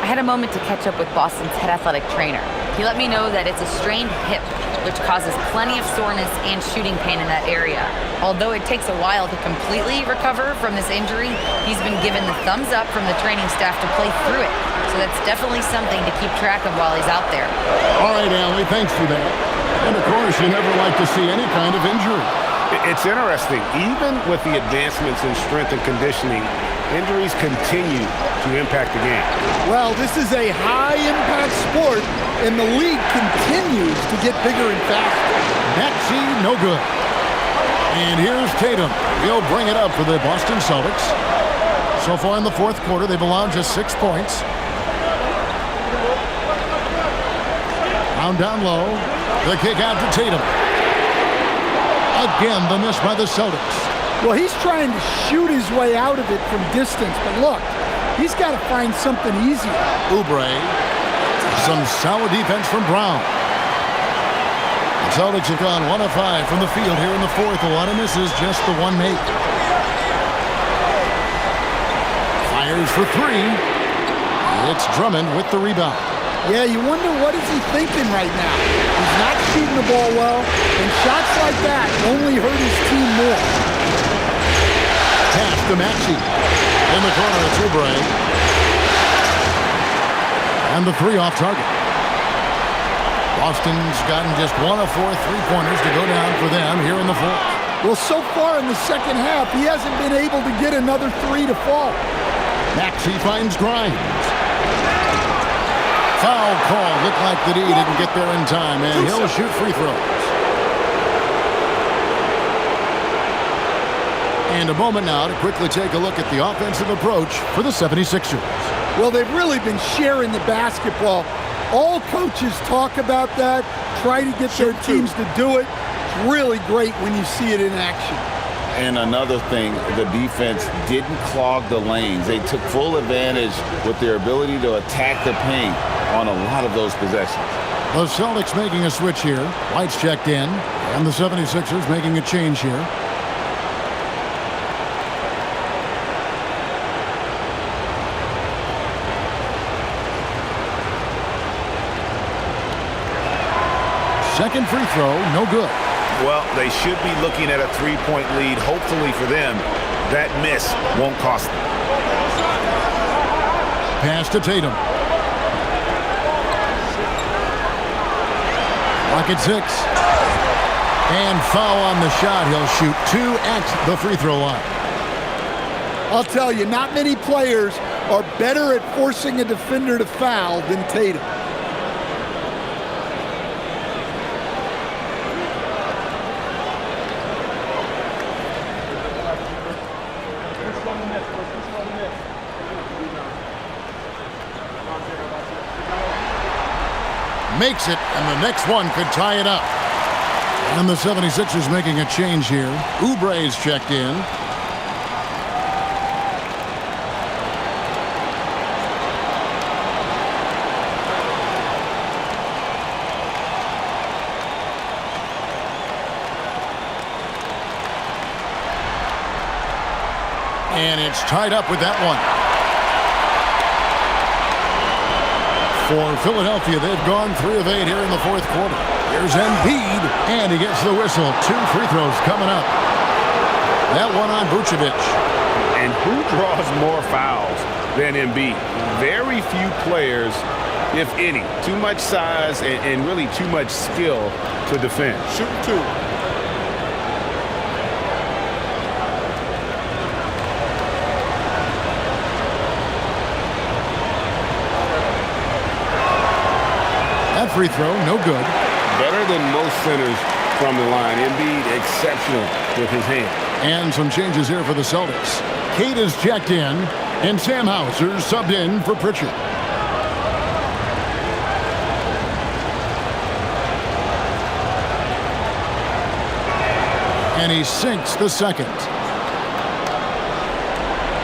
I had a moment to catch up with Boston's head athletic trainer. He let me know that it's a strained hip, which causes plenty of soreness and shooting pain in that area. Although it takes a while to completely recover from this injury, he's been given the thumbs up from the training staff to play through it. So that's definitely something to keep track of while he's out there. All right, Allie, thanks for that. And of course, you never like to see any kind of injury. It's interesting. Even with the advancements in strength and conditioning, injuries continue to impact the game. Well, this is a high-impact sport, and the league continues to get bigger and faster. Maxey, no good. And here's Tatum. He'll bring it up for the Boston Celtics. So far in the fourth quarter, they've allowed just 6 points. Down low. The kick out to Tatum. Again, the miss by the Celtics. Well, he's trying to shoot his way out of it from distance, but look, he's got to find something easier. Oubre. Some solid defense from Brown. The Celtics have gone 1 of 5 from the field here in the fourth. A lot of misses, just the one make. Fires for 3. It's Drummond with the rebound. Yeah, you wonder what is he thinking right now. He's not shooting the ball well, and shots like that only hurt his team more. Pass to Maxey. In the corner, it's Oubre. And the 3 off target. Boston's gotten just 1 of 4 3-pointers to go down for them here in the fourth. Well, so far in the second half, he hasn't been able to get another 3 to fall. Maxey finds Grimes. Foul call. Looked like that he didn't get there in time, and he'll shoot free throws. And a moment now to quickly take a look at the offensive approach for the 76ers. Well, they've really been sharing the basketball. All coaches talk about that, try to get their teams to do it. It's really great when you see it in action. And another thing, the defense didn't clog the lanes. They took full advantage with their ability to attack the paint on a lot of those possessions. The Celtics making a switch here. White's checked in, and the 76ers making a change here. Second free throw, no good. Well, they should be looking at a 3-point lead. Hopefully for them, that miss won't cost them. Pass to Tatum. Rocket 6. And foul on the shot. He'll shoot 2 at the free throw line. I'll tell you, not many players are better at forcing a defender to foul than Tatum. Makes it, and the next one could tie it up. And the 76ers making a change here. Oubre's checked in. And it's tied up with that one. For Philadelphia, they've gone 3 of 8 here in the fourth quarter. Here's Embiid, and he gets the whistle. 2 free throws coming up. That one on Vucevic. And who draws more fouls than Embiid? Very few players, if any. Too much size and really too much skill to defend. Shoot 2. That free throw, no good. Better than most centers from the line. Embiid exceptional with his hand. And some changes here for the Celtics. Kate is checked in, and Sam Hauser subbed in for Pritchard. And he sinks the second.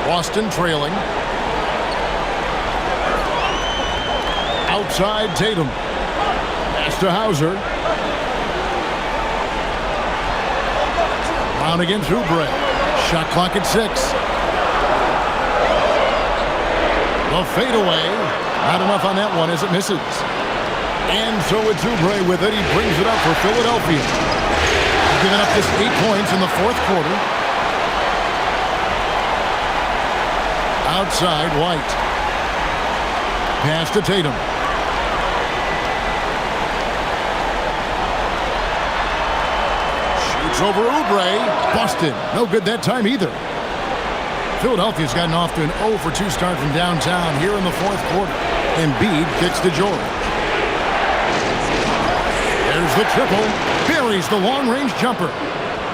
Boston trailing. Outside Tatum. Pass to Hauser. Brown against Oubre. Shot clock at 6. The fadeaway. Not enough on that one as it misses. And so it's Oubre with it. He brings it up for Philadelphia. Giving up just 8 points in the fourth quarter. Outside White. Pass to Tatum. Shoots over Oubre. Busted. No good that time either. Philadelphia's gotten off to an 0 for 2 start from downtown here in the fourth quarter. Embiid kicks to George. There's the triple. Buries the long-range jumper.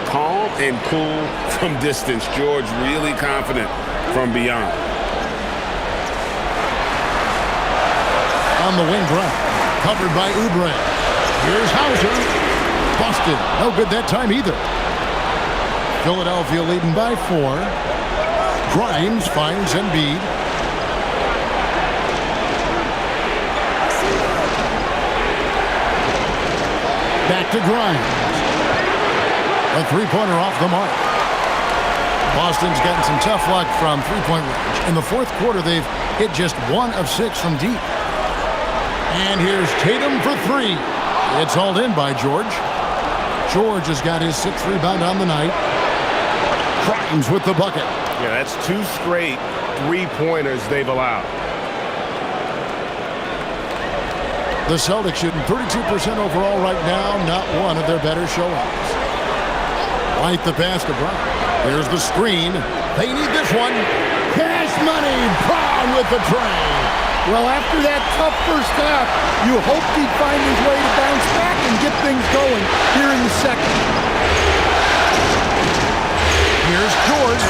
Calm and cool from distance. George really confident from beyond. On the wing drive. Covered by Oubre. Here's Hauser. Busted. No good that time either. Philadelphia leading by 4. Grimes finds Embiid. Back to Grimes. A three-pointer off the mark. Boston's gotten some tough luck from three-point range. In the fourth quarter, they've hit just 1 of 6 from deep. And here's Tatum for 3. It's hauled in by George. George has got his 6th rebound on the night. Grimes with the bucket. Yeah, that's 2 straight three-pointers they've allowed. The Celtics shooting 32% overall right now, not one of their better showouts. White the pass to Brown. Here's the screen. They need this one. Cash money. Brown with the tray. Well, after that tough first half, you hoped he'd find his way to bounce back and get things going here in the second. Here's George.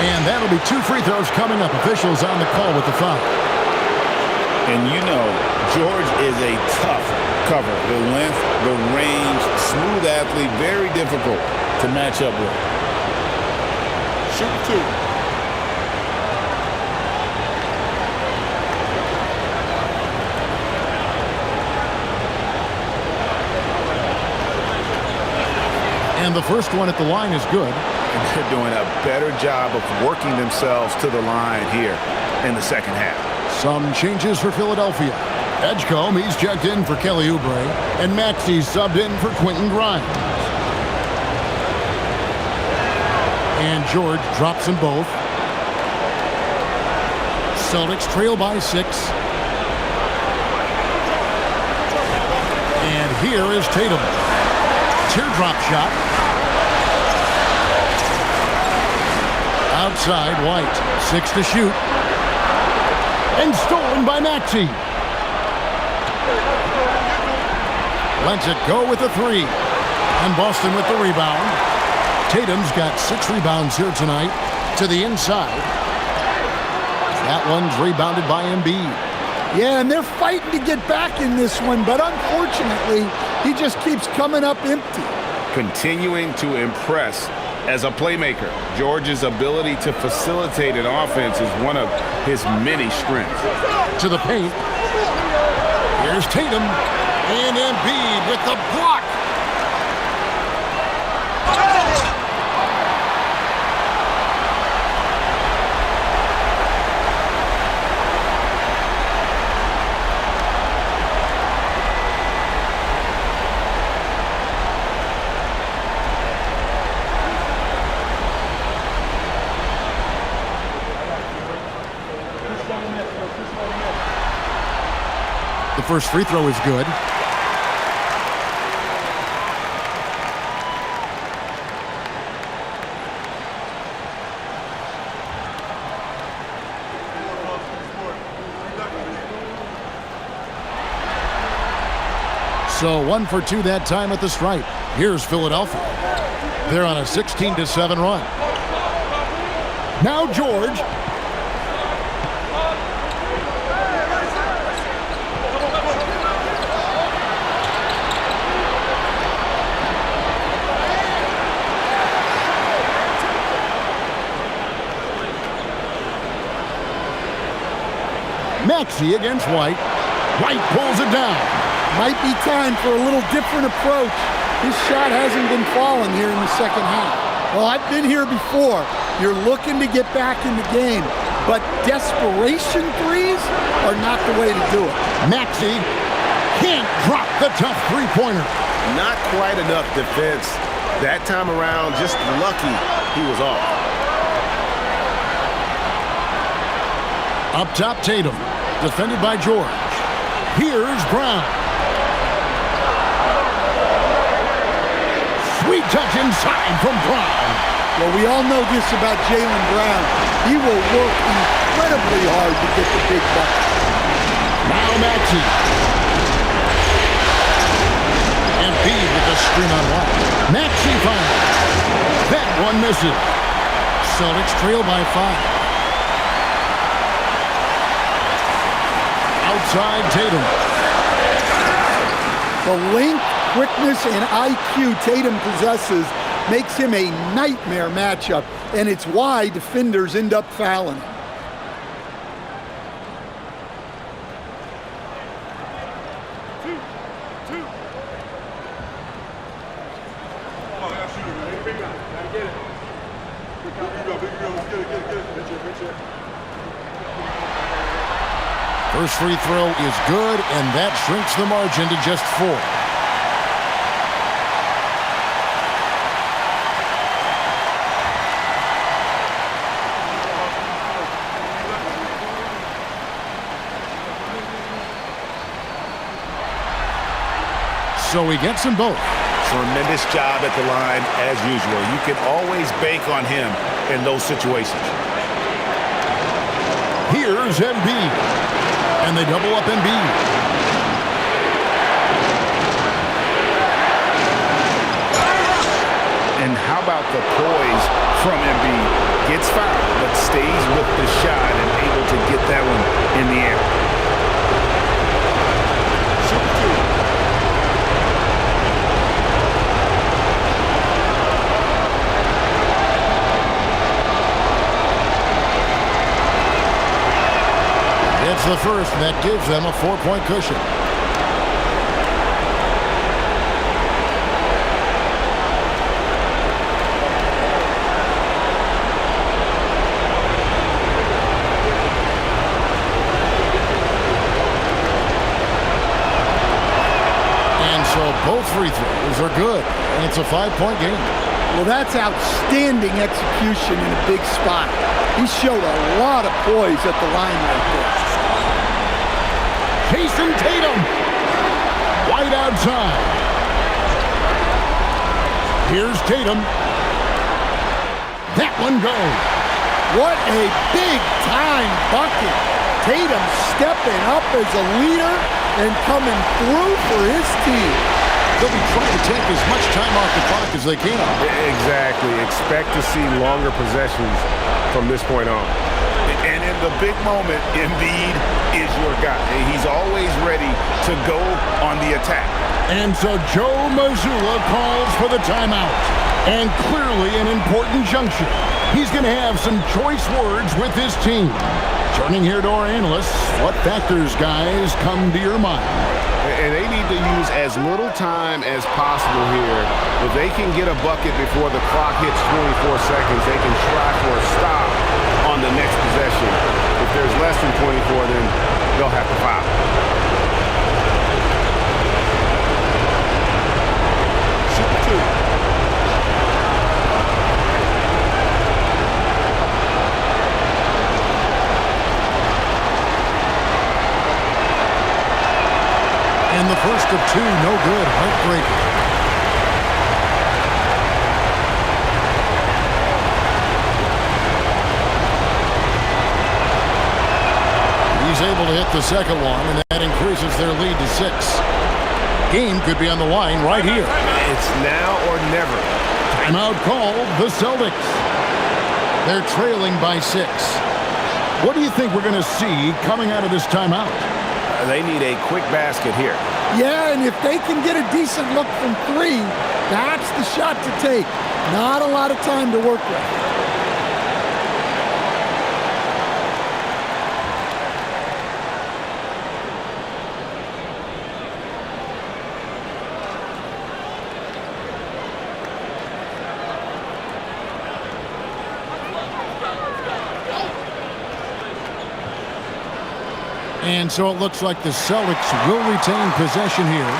And that'll be 2 free throws coming up. Officials on the call with the foul. And you know, George is a tough cover. The length, the range, smooth athlete, very difficult to match up with. Shoot 2. And the first one at the line is good. And they're doing a better job of working themselves to the line here in the second half. Some changes for Philadelphia. Edgecombe, he's checked in for Kelly Oubre. And Maxey's subbed in for Quentin Grimes. And George drops them both. Celtics trail by 6. And here is Tatum. Teardrop shot. Outside, White. 6 to shoot. And stolen by Maxey. Lets it go with a 3. And Boston with the rebound. Tatum's got 6 rebounds here tonight to the inside. That one's rebounded by Embiid. Yeah, and they're fighting to get back in this one, but unfortunately, he just keeps coming up empty. Continuing to impress as a playmaker. George's ability to facilitate an offense is one of his many strengths. To the paint. Here's Tatum. And Embiid with the block. The first free throw is good. So 1 for 2 that time at the stripe. Here's Philadelphia. They're on a 16-7 run. Now George. Maxey against White. White pulls it down. Might be time for a little different approach. His shot hasn't been falling here in the second half. Well, I've been here before. You're looking to get back in the game, but desperation threes are not the way to do it. Maxey can't drop the tough three-pointer. Not quite enough defense. That time around, just lucky he was off. Up top, Tatum. Defended by George. Here's Brown. Sweet touch inside from Brown. Well, we all know this about Jaylen Brown. He will work incredibly hard to get the big bucket. Now Maxey. And Embiid with the screen on White. Maxey finds. That one misses. Celtics trail by 5. Outside Tatum. The length, quickness, and IQ Tatum possesses makes him a nightmare matchup, and it's why defenders end up fouling. First free throw is good, and that shrinks the margin to just 4. So he gets them both. Tremendous job at the line as usual. You can always bank on him in those situations. Here's Embiid. And they double up Embiid. And how about the poise from Embiid? Gets fouled, but stays with the shot and able to get that one in the air. It's the first, and that gives them a 4-point cushion. And so both free throws are good, and it's a 5-point game. Well, that's outstanding execution in a big spot. He showed a lot of poise at the line right there. Jason Tatum. White outside. Here's Tatum. That one goes. What a big-time bucket. Tatum stepping up as a leader and coming through for his team. They'll be trying to take as much time off the clock as they can. Exactly. Expect to see longer possessions from this point on. And in the big moment, Embiid is your guy. He's always ready to go on the attack. And so Joe Mazzulla calls for the timeout. And clearly an important juncture. He's going to have some choice words with his team. Turning here to our analysts, what factors, guys, come to your mind? And they need to use as little time as possible here. If they can get a bucket before the clock hits 24 seconds, they can try for a stop on the next possession. If there's less than 24, then they'll have to foul. first of two, no good. Heartbreaking. He's able to hit the second one, and that increases their lead to 6. Game could be on the line right here. It's now or never. Timeout called the Celtics. They're trailing by 6. What do you think we're going to see coming out of this timeout? They need a quick basket here. Yeah, and if they can get a decent look from 3, that's the shot to take. Not a lot of time to work with. And so it looks like the Celtics will retain possession here.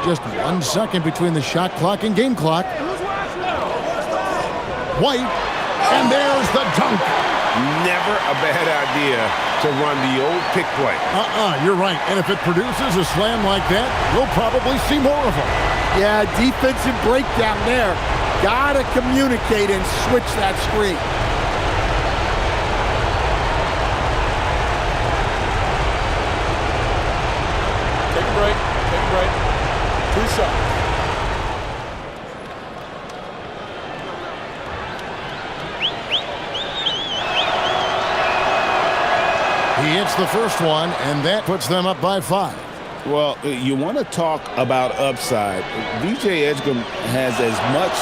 Just 1 second between the shot clock and game clock. White, and there's the dunk. Never a bad idea to run the old pick play. You're right. And if it produces a slam like that, we'll probably see more of them. Yeah, defensive breakdown there. Gotta communicate and switch that screen. Take a break. Take a break. 2 seconds. He hits the first one, and that puts them up by 5. Well, you want to talk about upside. DJ Edgecombe has as much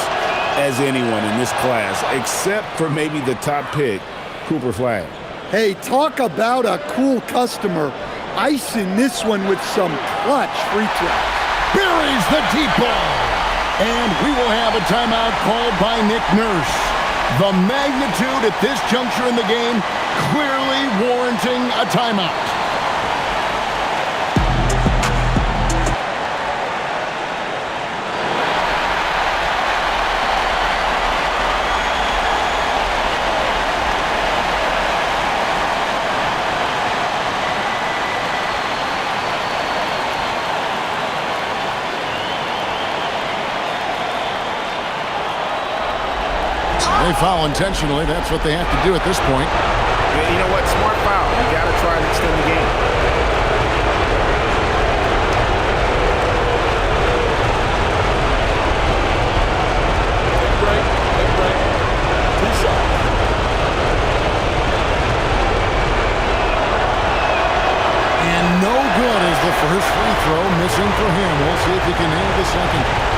as anyone in this class, except for maybe the top pick, Cooper Flag. Hey, talk about a cool customer. Icing this one with some clutch free throws. Buries the deep ball. And we will have a timeout called by Nick Nurse. The magnitude at this juncture in the game clearly warranting a timeout. They foul intentionally. That's what they have to do at this point. You know what? Smart foul. You got to try to extend the game. Take a break. Take a break. 2 seconds. And no good is the first free throw, missing for him. We'll see if he can nail the second.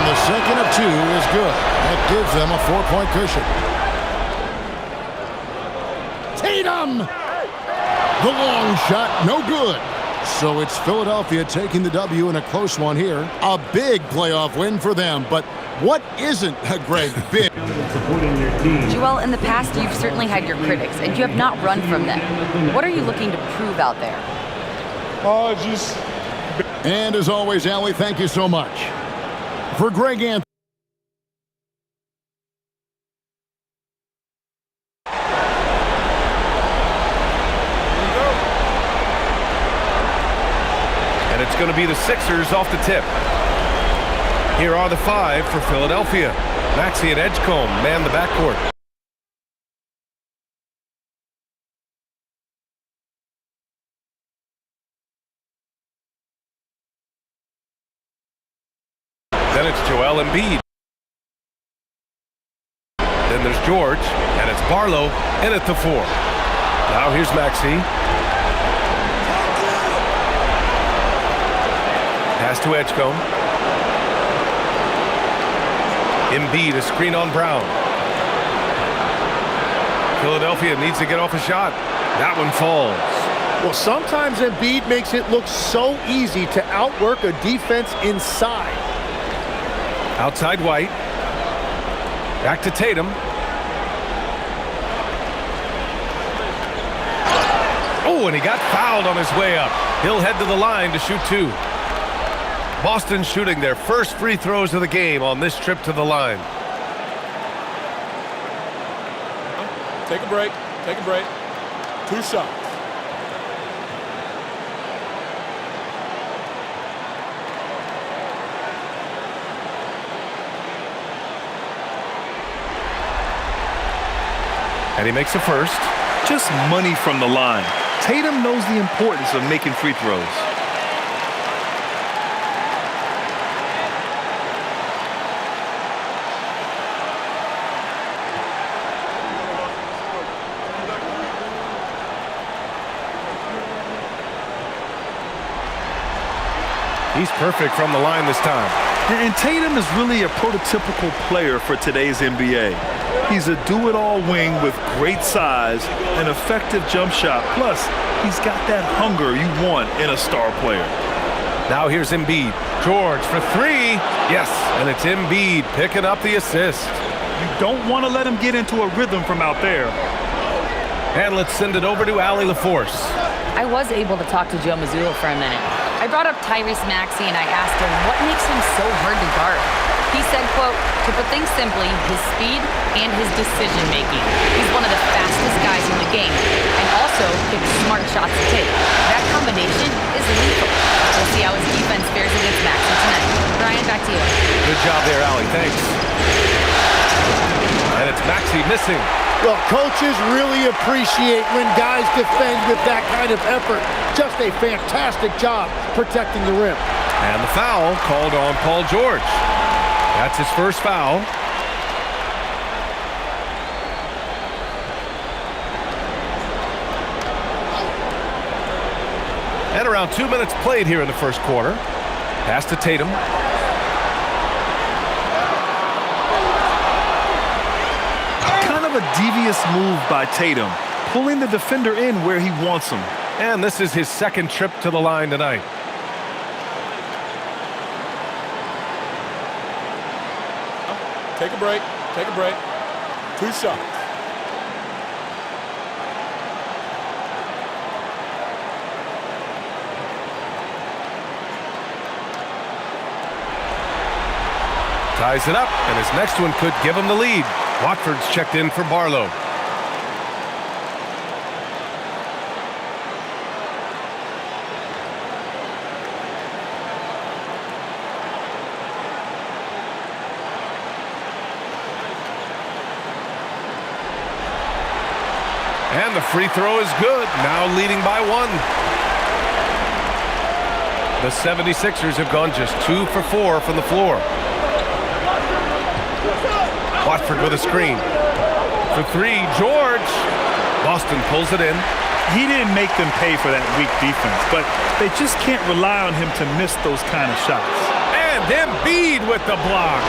The second of 2 is good. That gives them a 4-point cushion. Tatum! The long shot, no good. So it's Philadelphia taking the W in a close one here. A big playoff win for them, but what isn't a great big? Joel, in the past, you've certainly had your critics, and you have not run from them. What are you looking to prove out there? And as always, Allie, thank you so much. For Greg Anthony. And it's going to be the Sixers off the tip. Here are the 5 for Philadelphia. Maxey and Edgecombe man the backcourt. Then it's Joel Embiid. Then there's George, and it's Barlow, and at the 4. Now here's Maxey. Pass to Edgecombe. Embiid, a screen on Brown. Philadelphia needs to get off a shot. That one falls. Well, sometimes Embiid makes it look so easy to outwork a defense inside. Outside White. Back to Tatum. Oh, and he got fouled on his way up. He'll head to the line to shoot 2. Boston shooting their first free throws of the game on this trip to the line. Take a break. Take a break. 2 shots. And he makes the first. Just money from the line. Tatum knows the importance of making free throws. He's perfect from the line this time. And Tatum is really a prototypical player for today's NBA. He's a do-it-all wing with great size, an effective jump shot. Plus, he's got that hunger you want in a star player. Now here's Embiid. George for 3. Yes, and it's Embiid picking up the assist. You don't want to let him get into a rhythm from out there. And let's send it over to Allie LaForce. I was able to talk to Joe Mazzulla for a minute. I brought up Tyrese Maxey and I asked him what makes him so hard to guard. He said, quote, to put things simply, his speed and his decision-making. He's one of the fastest guys in the game and also picks smart shots to take. That combination is lethal. We'll see how his defense fares against Maxey tonight. Brian, back to you. Good job there, Allie. Thanks. And it's Maxey missing. Well, coaches really appreciate when guys defend with that kind of effort. Just a fantastic job protecting the rim. And the foul called on Paul George. That's his first foul. And around 2 minutes played here in the first quarter. Pass to Tatum. Kind of a devious move by Tatum, pulling the defender in where he wants him. And this is his second trip to the line tonight. Take a break. Take a break. 2 shots. Ties it up, and his next one could give him the lead. Watford's checked in for Barlow. And the free throw is good, now leading by 1. The 76ers have gone just 2 for 4 from the floor. Watford with a screen. For 3, George. Boston pulls it in. He didn't make them pay for that weak defense, but they just can't rely on him to miss those kind of shots. And Embiid with the block.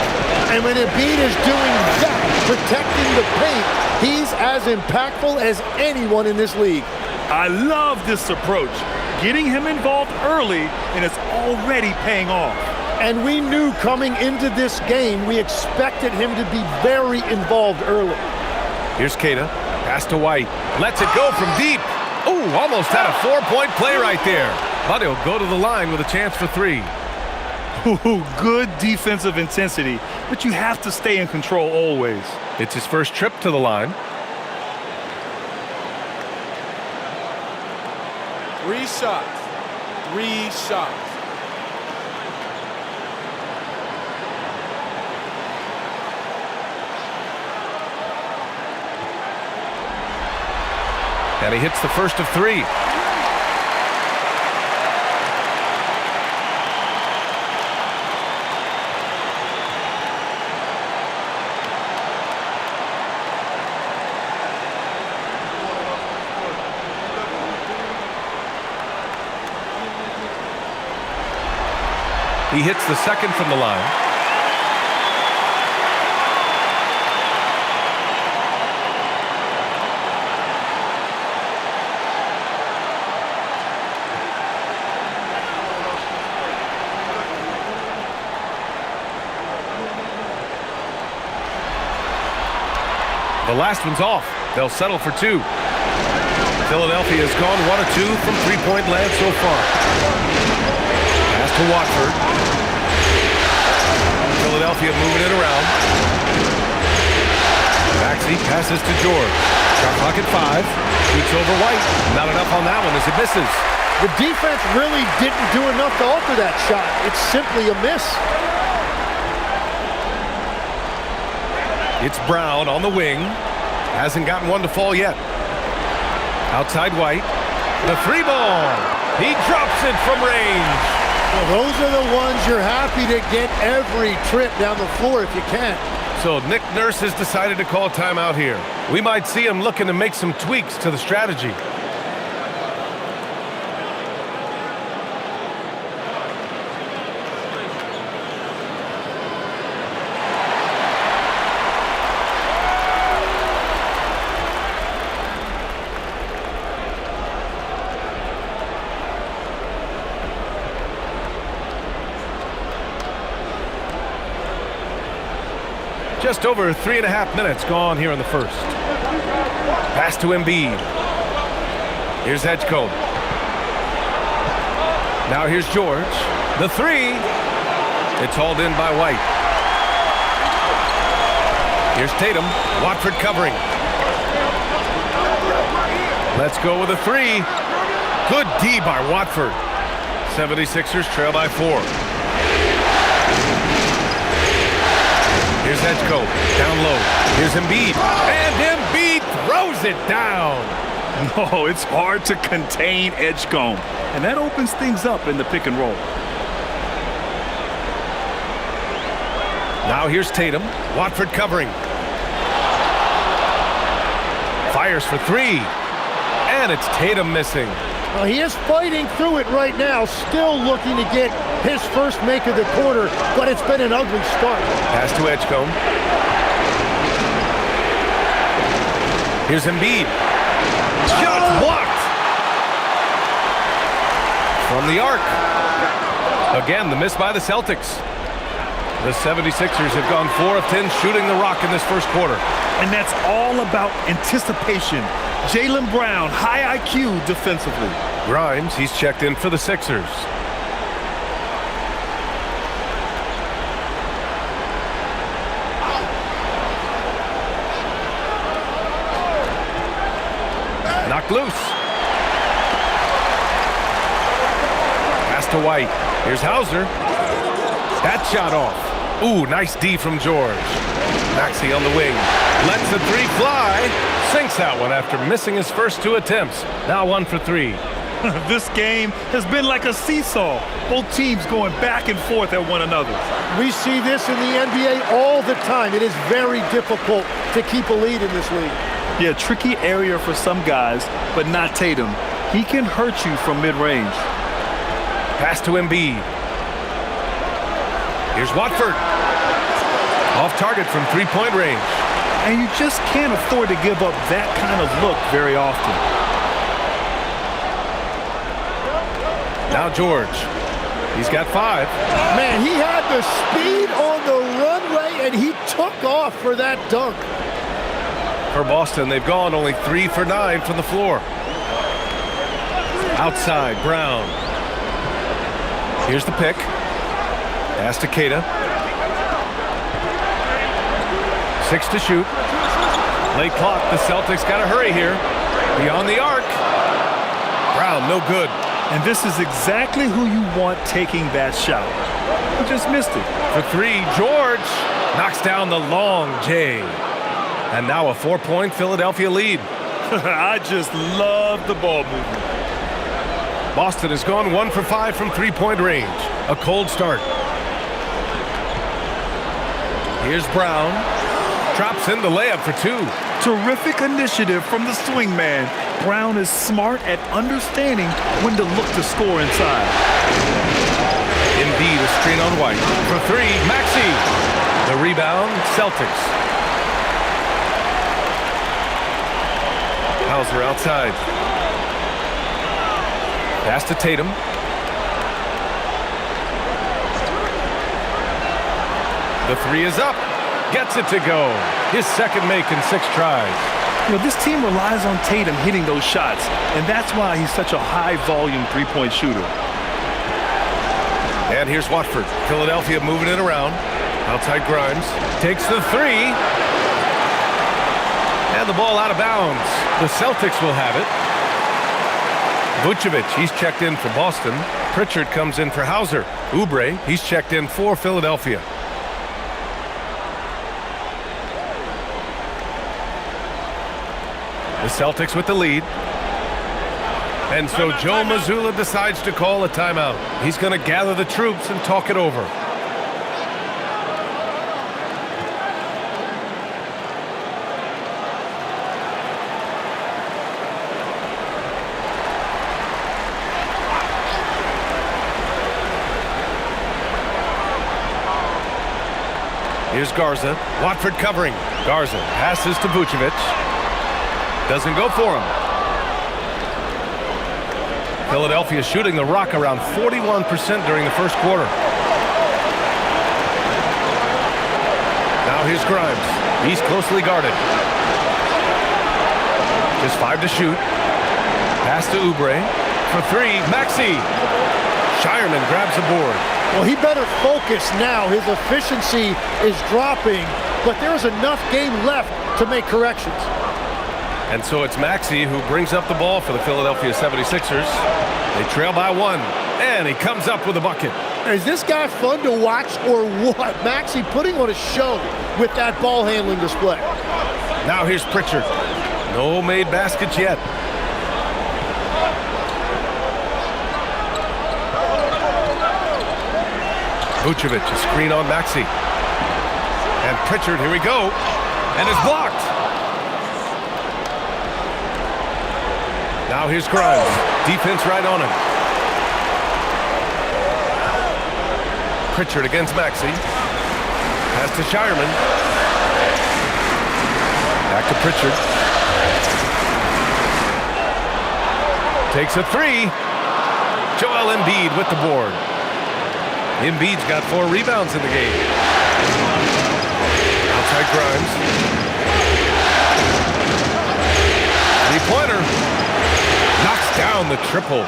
And when Embiid is doing that, protecting the paint, he's as impactful as anyone in this league. I love this approach. Getting him involved early, and it's already paying off. And we knew coming into this game, we expected him to be very involved early. Here's Keita. Pass to White. Lets it go from deep. Ooh, almost had a 4-point play right there. But he'll go to the line with a chance for 3. Ooh, good defensive intensity, but you have to stay in control always. It's his first trip to the line. 3 shots. 3 shots. And he hits the first of 3. He hits the second from the line. The last one's off. They'll settle for 2. Philadelphia has gone 1 of 2 from three-point land so far. Pass to Watford. Philadelphia moving it around. Maxey passes to George. Shot clock at 5. Shoots over White. Not enough on that one as it misses. The defense really didn't do enough to alter that shot. It's simply a miss. It's Brown on the wing. Hasn't gotten one to fall yet. Outside White. The three ball. He drops it from range. Well, those are the ones you're happy to get every trip down the floor if you can. So Nick Nurse has decided to call a timeout here. We might see him looking to make some tweaks to the strategy. Just over 3.5 minutes gone here in the first. Pass to Embiid. Here's Edgecombe. Now here's George. The three. It's hauled in by White. Here's Tatum. Watford covering. Let's go with a three. Good D by Watford. 76ers trail by 4. Here's Edgecombe, down low. Here's Embiid, and Embiid throws it down. No, it's hard to contain Edgecombe, and that opens things up in the pick and roll. Now here's Tatum, Watford covering. Fires for 3, and it's Tatum missing. Well, he is fighting through it right now, still looking to get his first make of the quarter, but it's been an ugly start. Pass to Edgecombe. Here's Embiid. Shot blocked! From the arc. Again, the miss by the Celtics. The 76ers have gone 4 of 10 shooting the rock in this first quarter. And that's all about anticipation. Jaylen Brown, high IQ defensively. Grimes, he's checked in for the Sixers. Knocked loose. Pass to White. Here's Hauser. That shot off. Ooh, nice D from George. Maxey on the wing. Lets the three fly. Sinks that one after missing his first 2 attempts. Now 1 for 3. This game has been like a seesaw. Both teams going back and forth at one another. We see this in the NBA all the time. It is very difficult to keep a lead in this league. Yeah, tricky area for some guys, but not Tatum. He can hurt you from mid-range. Pass to Embiid. Here's Watford. Off target from three-point range. And you just can't afford to give up that kind of look very often. Now George. He's got 5. Man, he had the speed on the runway, and he took off for that dunk. For Boston, they've gone only 3 for 9 from the floor. Outside, Brown. Here's the pick. Pass to Keita. 6 to shoot. Late clock. The Celtics got to hurry here. Beyond the arc. Brown, no good. And this is exactly who you want taking that shot. He just missed it. For 3, George knocks down the long J. And now a 4-point Philadelphia lead. I just love the ball movement. Boston has gone 1 for 5 from three-point range. A cold start. Here's Brown. Drops in the layup for 2. Terrific initiative from the swingman. Brown is smart at understanding when to look to score inside. Embiid, a screen on White. For 3, Maxey. The rebound, Celtics. Hauser outside. Pass to Tatum. The 3 is up. Gets it to go. His second make in 6 tries. You know, this team relies on Tatum hitting those shots, and that's why he's such a high-volume three-point shooter. And here's Watford. Philadelphia moving it around. Outside Grimes. Takes the three. And the ball out of bounds. The Celtics will have it. Vucevic, he's checked in for Boston. Pritchard comes in for Hauser. Oubre, he's checked in for Philadelphia. The Celtics with the lead. And so Joe Mazzulla decides to call a timeout. He's going to gather the troops and talk it over. Here's Garza. Watford covering. Garza passes to Vucevic. Doesn't go for him. Philadelphia shooting the rock around 41% during the first quarter. Now here's Grimes. He's closely guarded. Just 5 to shoot. Pass to Oubre. For 3, Maxey. Shireman grabs the board. Well, he better focus now. His efficiency is dropping, but there is enough game left to make corrections. And so it's Maxey who brings up the ball for the Philadelphia 76ers. They trail by 1, and he comes up with a bucket. Is this guy fun to watch or what? Maxey putting on a show with that ball handling display. Now here's Pritchard. No made baskets yet. Vucevic, a screen on Maxey. And Pritchard, here we go. And it's blocked. Now here's Grimes. Defense right on him. Pritchard against Maxey. Pass to Shireman. Back to Pritchard. Takes a 3. Joel Embiid with the board. Embiid's got 4 rebounds in the game. Outside Grimes. Three-pointer. Knocks down the triple.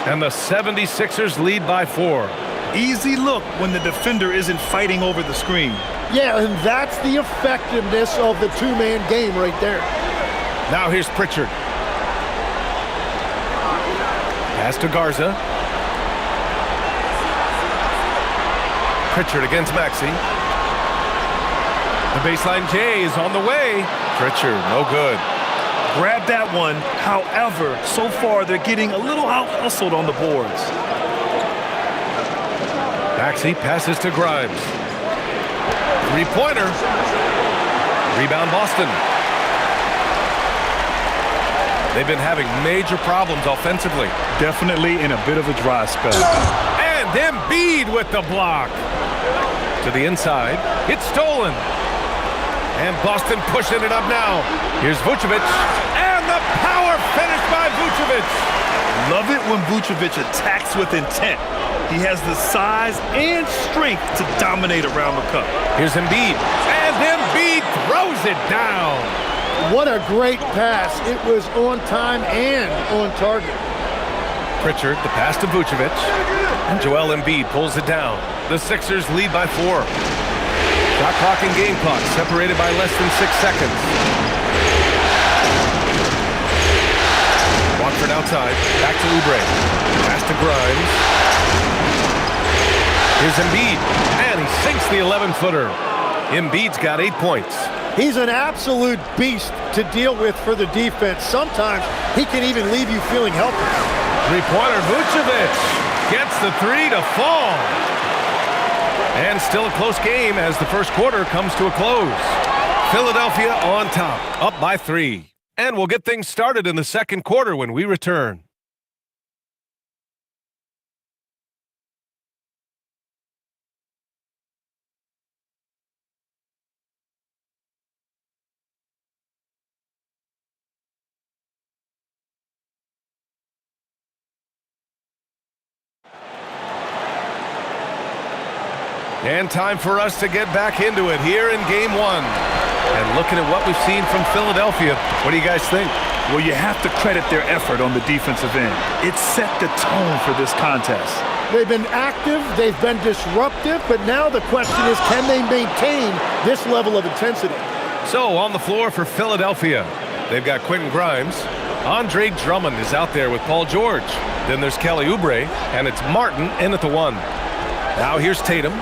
And the 76ers lead by 4. Easy look when the defender isn't fighting over the screen. Yeah, and that's the effectiveness of the two-man game right there. Now here's Pritchard. Pass to Garza. Pritchard against Maxey. The baseline J is on the way. Pritchard, no good. Grab that one. However, so far they're getting a little out-hustled on the boards. Maxey passes to Grimes. Three-pointer. Rebound Boston. They've been having major problems offensively. Definitely in a bit of a dry spell. And Embiid with the block. To the inside. It's stolen. And Boston pushing it up now. Here's Vucevic. And the power finish by Vucevic. Love it when Vucevic attacks with intent. He has the size and strength to dominate around the cup. Here's Embiid. And Embiid throws it down. What a great pass. It was on time and on target. Pritchard, the pass to Vucevic. And Joel Embiid pulls it down. The Sixers lead by 4. Shot clock and game clock separated by less than 6 seconds. Watford outside. Back to Oubre. Pass to Grimes. Here's Embiid. And he sinks the 11-footer. Embiid's got 8 points. He's an absolute beast to deal with for the defense. Sometimes he can even leave you feeling helpless. Three-pointer Vucevic gets the 3 to fall. And still a close game as the first quarter comes to a close. Philadelphia on top, up by 3. And we'll get things started in the second quarter when we return. And time for us to get back into it here in Game 1. And looking at what we've seen from Philadelphia, what do you guys think? Well, you have to credit their effort on the defensive end. It set the tone for this contest. They've been active, they've been disruptive, but now the question is, can they maintain this level of intensity? So on the floor for Philadelphia, they've got Quentin Grimes. Andre Drummond is out there with Paul George. Then there's Kelly Oubre, and it's Martin in at the 1. Now here's Tatum.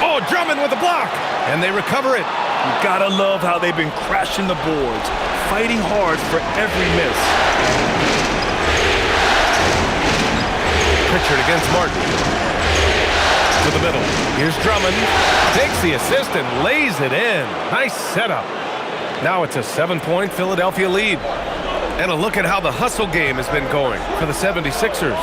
Oh, Drummond with a block, and they recover it. You gotta love how they've been crashing the boards, fighting hard for every miss. Pritchard against Martin. To the middle. Here's Drummond. Takes the assist and lays it in. Nice setup. Now it's a 7-point Philadelphia lead. And a look at how the hustle game has been going for the 76ers.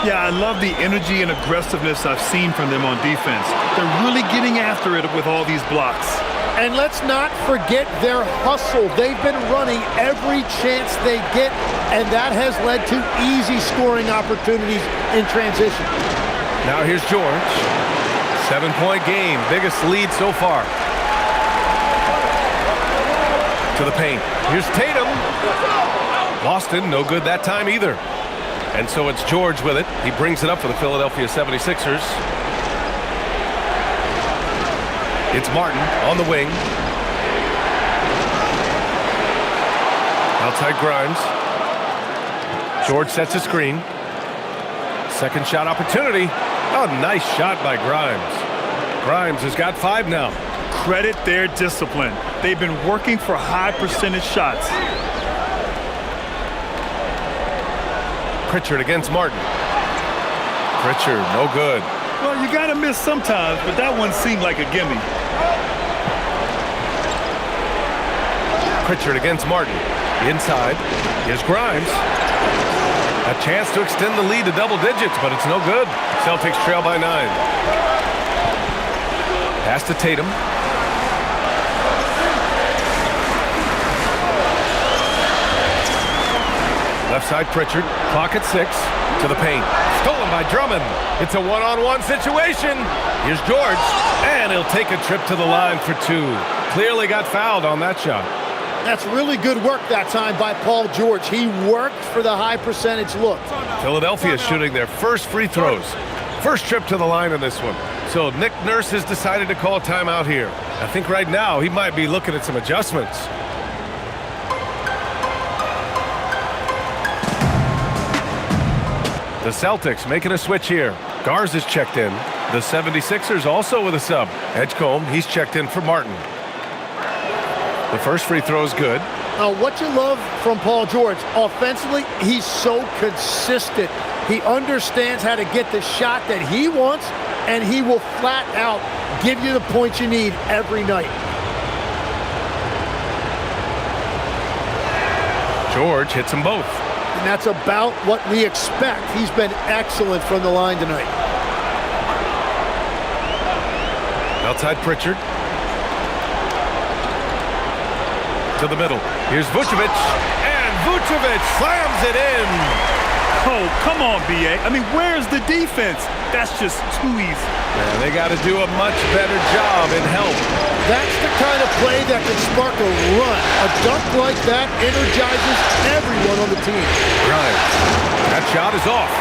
Yeah, I love the energy and aggressiveness I've seen from them on defense. They're really getting after it with all these blocks. And let's not forget their hustle. They've been running every chance they get, and that has led to easy scoring opportunities in transition. Now here's George. 7-point game, biggest lead so far. To the paint. Here's Tatum. Boston, no good that time either. And so it's George with it. He brings it up for the Philadelphia 76ers. It's Martin on the wing. Outside Grimes. George sets a screen. Second shot opportunity. Oh, nice shot by Grimes. Grimes has got 5 now. Credit their discipline. They've been working for high percentage shots. Pritchard against Martin. Pritchard, no good. Well, you gotta miss sometimes, but that one seemed like a gimme. Pritchard against Martin. Inside. Here's Grimes. A chance to extend the lead to double digits, but it's no good. Celtics trail by 9. Pass to Tatum. Left side Pritchard. Clock at 6. To the paint. Stolen by Drummond. It's a one-on-one situation. Here's George. And he'll take a trip to the line for 2. Clearly got fouled on that shot. That's really good work that time by Paul George. He worked for the high percentage look. Philadelphia shooting their first free throws. First trip to the line in this one. So Nick Nurse has decided to call a timeout here. I think right now he might be looking at some adjustments. The Celtics making a switch here. Garza's checked in. The 76ers also with a sub. Edgecombe, he's checked in for Martin. The first free throw is good. What you love from Paul George, offensively, he's so consistent. He understands how to get the shot that he wants, and he will flat out give you the points you need every night. George hits them both. And that's about what we expect. He's been excellent from the line tonight. Outside Pritchard. To the middle. Here's Vucevic. And Vucevic slams it in. Oh, come on, B.A. I mean, where's the defense? That's just too easy. Yeah, they got to do a much better job in help. That's the kind of play that can spark a run. A dunk like that energizes everyone on the team. Right. That shot is off.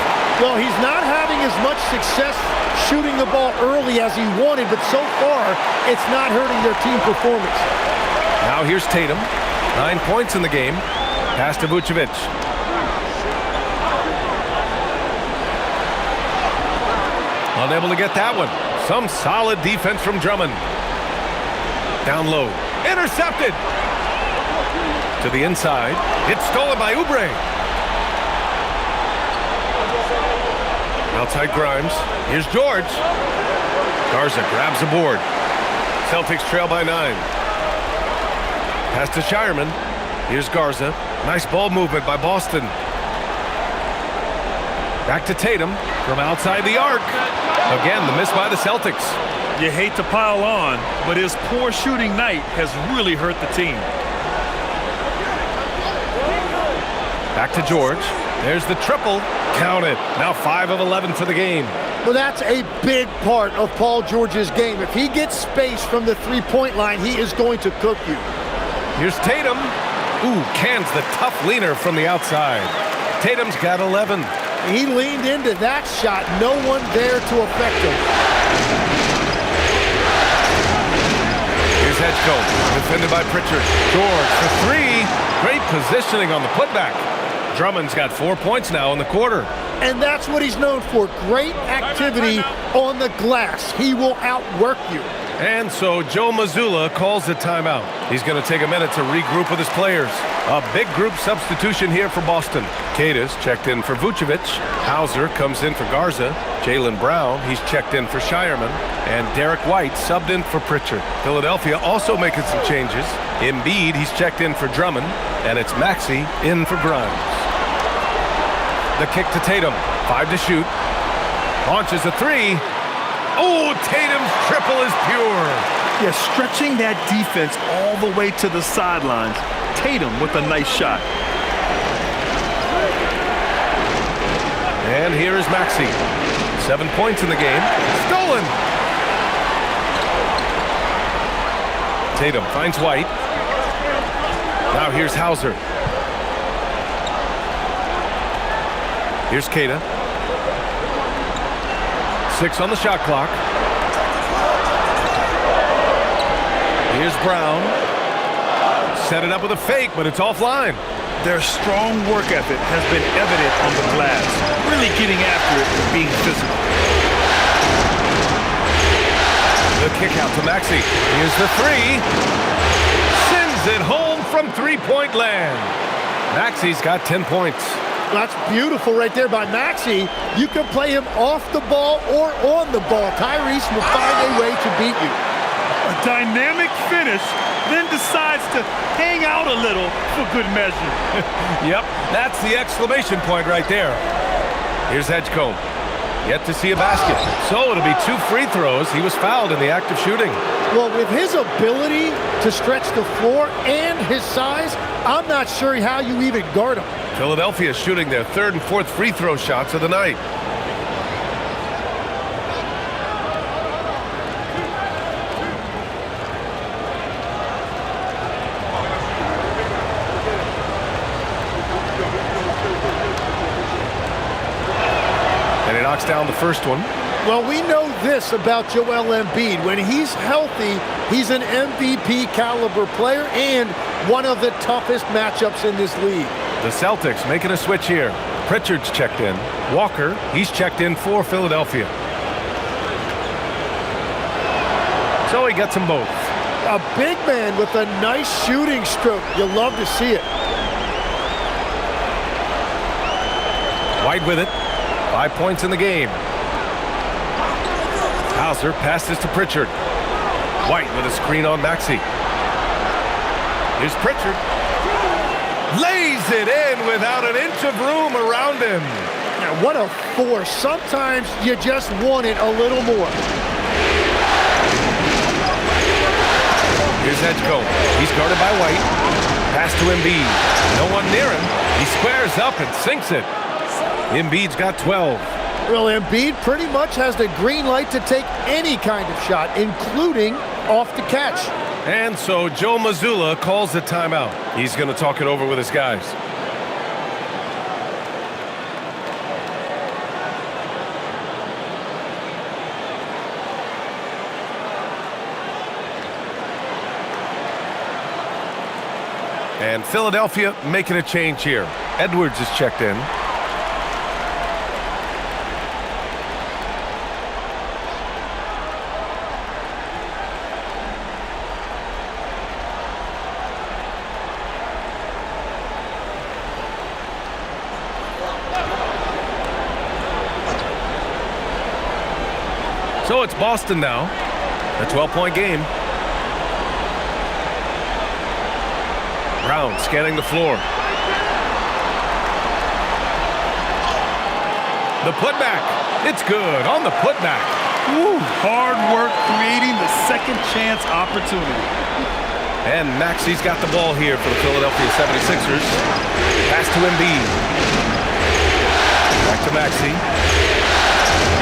Well, he's not having as much success shooting the ball early as he wanted, but so far, it's not hurting their team performance. Now here's Tatum. 9 points in the game. Pass to Vucevic. Unable to get that one. Some solid defense from Drummond. Down low. Intercepted. To the inside. It's stolen by Oubre. Outside Grimes. Here's George. Garza grabs the board. Celtics trail by 9. Pass to Shireman. Here's Garza. Nice ball movement by Boston. Back to Tatum from outside the arc. Again, the miss by the Celtics. You hate to pile on, but his poor shooting night has really hurt the team. Back to George. There's the triple. Count it. Now 5 of 11 for the game. Well, that's a big part of Paul George's game. If he gets space from the three-point line, he is going to cook you. Here's Tatum. Ooh, cans the tough leaner from the outside. Tatum's got 11. He leaned into that shot. No one there to affect him. Here's Hedgecomb, defended by Pritchard. George for 3. Great positioning on the putback. Drummond's got 4 points now in the quarter. And that's what he's known for. Great activity on the glass. He will outwork you. And so Joe Mazzulla calls a timeout. He's going to take a minute to regroup with his players. A big group substitution here for Boston. Cadis checked in for Vucevic. Hauser comes in for Garza. Jaylen Brown, he's checked in for Shireman. And Derek White subbed in for Pritchard. Philadelphia also making some changes. Embiid, he's checked in for Drummond. And it's Maxey in for Grimes. The kick to Tatum. 5 to shoot. Launches a 3. Oh, Tatum's triple is pure. Yeah, stretching that defense all the way to the sidelines. Tatum with a nice shot. And here is Maxey. 7 points in the game. Stolen. Tatum finds White. Now here's Hauser. Here's Queta. 6 on the shot clock. Here's Brown. Set it up with a fake, but it's offline. Their strong work ethic has been evident on the glass. Really getting after it and being physical. The kick out to Maxey. Here's the 3. Sends it home from three-point land. Maxey's got 10 points. That's beautiful right there by Maxey. You can play him off the ball or on the ball. Tyrese will find a way to beat you. A dynamic finish, then decides to hang out a little for good measure. Yep, that's the exclamation point right there. Here's Hedgecomb. Yet to see a basket. So it'll be 2 free throws. He was fouled in the act of shooting. Well, with his ability to stretch the floor and his size, I'm not sure how you even guard him. Philadelphia shooting their 3rd and 4th free throw shots of the night. And he knocks down the first one. Well, we know this about Joel Embiid. When he's healthy, he's an MVP caliber player and one of the toughest matchups in this league. The Celtics making a switch here. Pritchard's checked in. Walker, he's checked in for Philadelphia. So he gets them both. A big man with a nice shooting stroke. You'll love to see it. White with it. 5 points in the game. Hauser passes to Pritchard. White with a screen on Maxey. Here's Pritchard. Lays it in without an inch of room around him. Now, what a force. Sometimes you just want it a little more. Here's Hedgecomb. He's guarded by White. Pass to Embiid. No one near him. He squares up and sinks it. Embiid's got 12. Well, Embiid pretty much has the green light to take any kind of shot, including off the catch. And so Joe Mazzulla calls the timeout. He's going to talk it over with his guys. And Philadelphia making a change here. Edwards is checked in. So it's Boston now. A 12-point game. Brown scanning the floor. The putback. It's good on the putback. Woo, hard work creating the second chance opportunity. And Maxey's got the ball here for the Philadelphia 76ers. Pass to Embiid. Back to Maxey.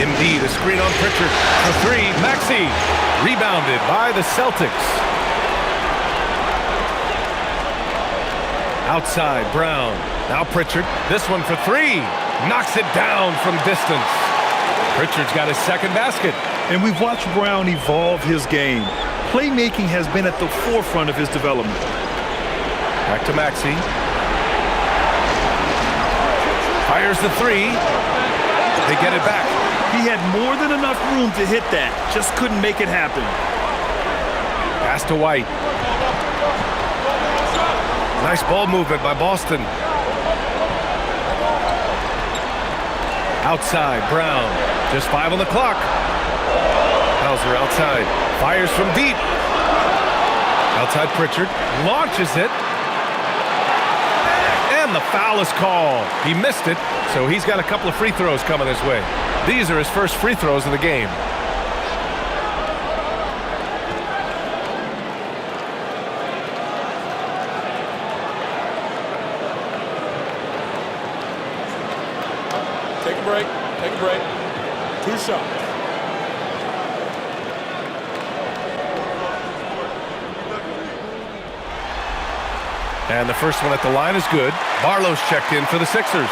Embiid, a screen on Pritchard for three. Maxey, rebounded by the Celtics. Outside, Brown. Now Pritchard. This one for three. Knocks it down from distance. Pritchard's got his second basket. And we've watched Brown evolve his game. Playmaking has been at the forefront of his development. Back to Maxey. Fires the three. They get it back. He had more than enough room to hit that. Just couldn't make it happen. Pass to White. Nice ball movement by Boston. Outside, Brown. Just 5 on the clock. Hauser outside. Fires from deep. Outside Pritchard. Launches it. And the foul is called. He missed it, so he's got a couple of free throws coming his way. These are his first free throws of the game. Take a break. Take a break. 2 shots. And the first one at the line is good. Barlow's checked in for the Sixers.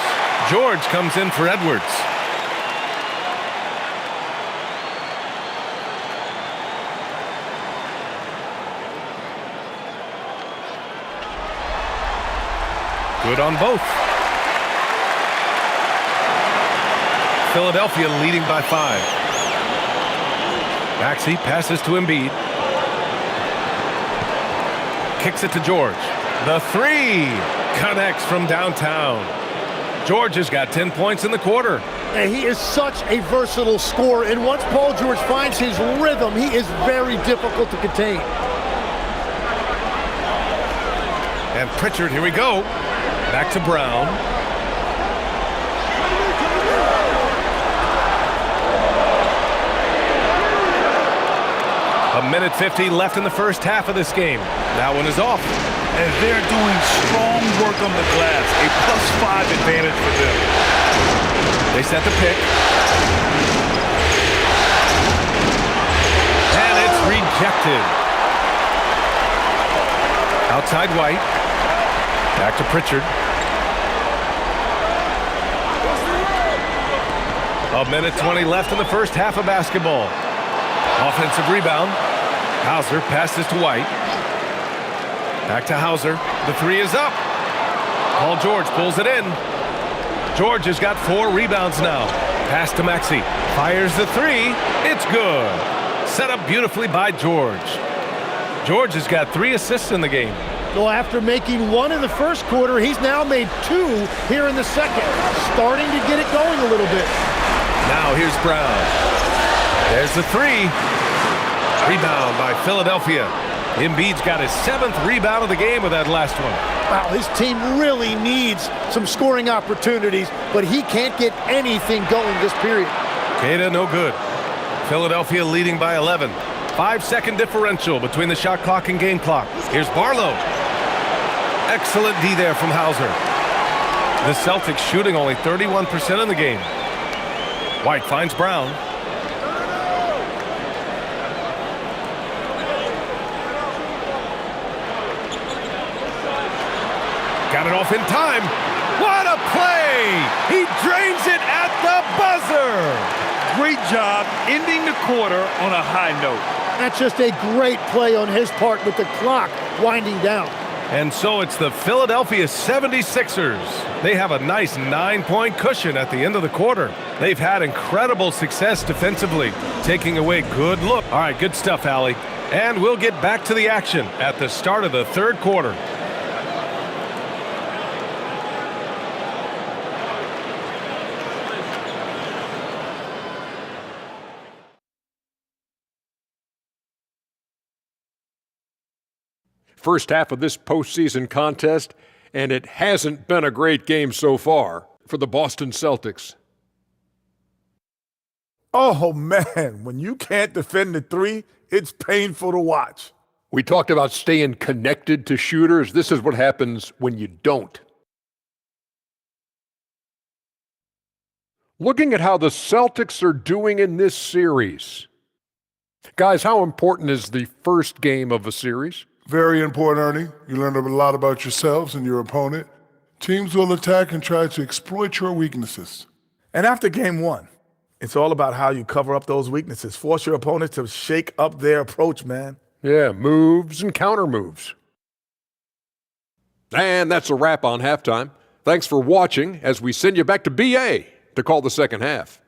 George comes in for Edwards. Good on both. Philadelphia leading by 5. Maxey passes to Embiid. Kicks it to George. The three connects from downtown. George has got 10 points in the quarter. And he is such a versatile scorer. And once Paul George finds his rhythm, he is very difficult to contain. And Pritchard, here we go. Back to Brown. A minute 50 left in the first half of this game. That one is off. And they're doing strong work on the glass. A +5 advantage for them. They set the pick. And it's rejected. Outside White. Back to Pritchard. A minute 20 left in the first half of basketball. Offensive rebound. Hauser passes to White. Back to Hauser. The three is up. Paul George pulls it in. George has got 4 rebounds now. Pass to Maxey. Fires the three. It's good. Set up beautifully by George. George has got 3 assists in the game. Well, after making 1 in the first quarter, he's now made 2 here in the second. Starting to get it going a little bit. Now here's Brown. There's the three. Rebound by Philadelphia. Embiid's got his 7th rebound of the game with that last one. Wow, this team really needs some scoring opportunities, but he can't get anything going this period. Queta, no good. Philadelphia leading by 11. 5-second differential between the shot clock and game clock. Here's Barlow. Excellent D there from Hauser. The Celtics shooting only 31% in the game. White finds Brown. Got it off in time. What a play! He drains it at the buzzer! Great job ending the quarter on a high note. That's just a great play on his part with the clock winding down. And so it's the Philadelphia 76ers. They have a nice 9-point cushion at the end of the quarter. They've had incredible success defensively, taking away good look. All right, good stuff, Allie. And we'll get back to the action at the start of the third quarter. First half of this postseason contest, and it hasn't been a great game so far for the Boston Celtics. Oh, man, when you can't defend the three, it's painful to watch. We talked about staying connected to shooters. This is what happens when you don't. Looking at how the Celtics are doing in this series. Guys, how important is the first game of a series? Very important, Ernie. You learn a lot about yourselves and your opponent. Teams will attack and try to exploit your weaknesses. And after game one, it's all about how you cover up those weaknesses. Force your opponent to shake up their approach, man. Yeah, moves and counter moves. And that's a wrap on halftime. Thanks for watching as we send you back to BA to call the second half.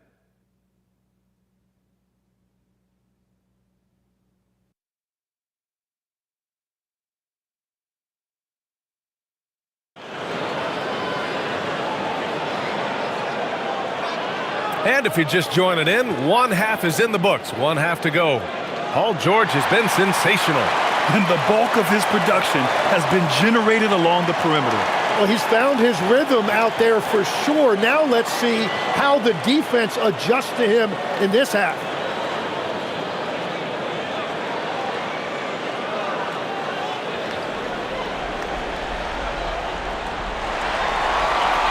And if you're just joining in, one half is in the books, one half to go. Paul George has been sensational. And the bulk of his production has been generated along the perimeter. Well, he's found his rhythm out there for sure. Now let's see how the defense adjusts to him in this half.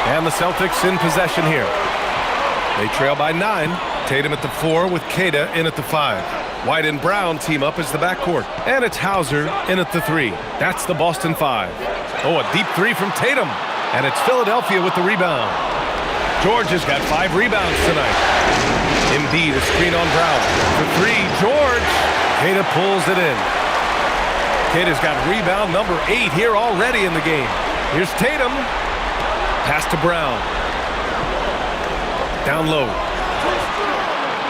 And the Celtics in possession here. They trail by 9. Tatum at the 4 with Queta in at the 5. White and Brown team up as the backcourt. And it's Hauser in at the 3. That's the Boston 5. Oh, a deep 3 from Tatum. And it's Philadelphia with the rebound. George has got 5 rebounds tonight. Embiid a screen on Brown. For 3, George. Queta pulls it in. Queta's got rebound number 8 here already in the game. Here's Tatum. Pass to Brown. Down low.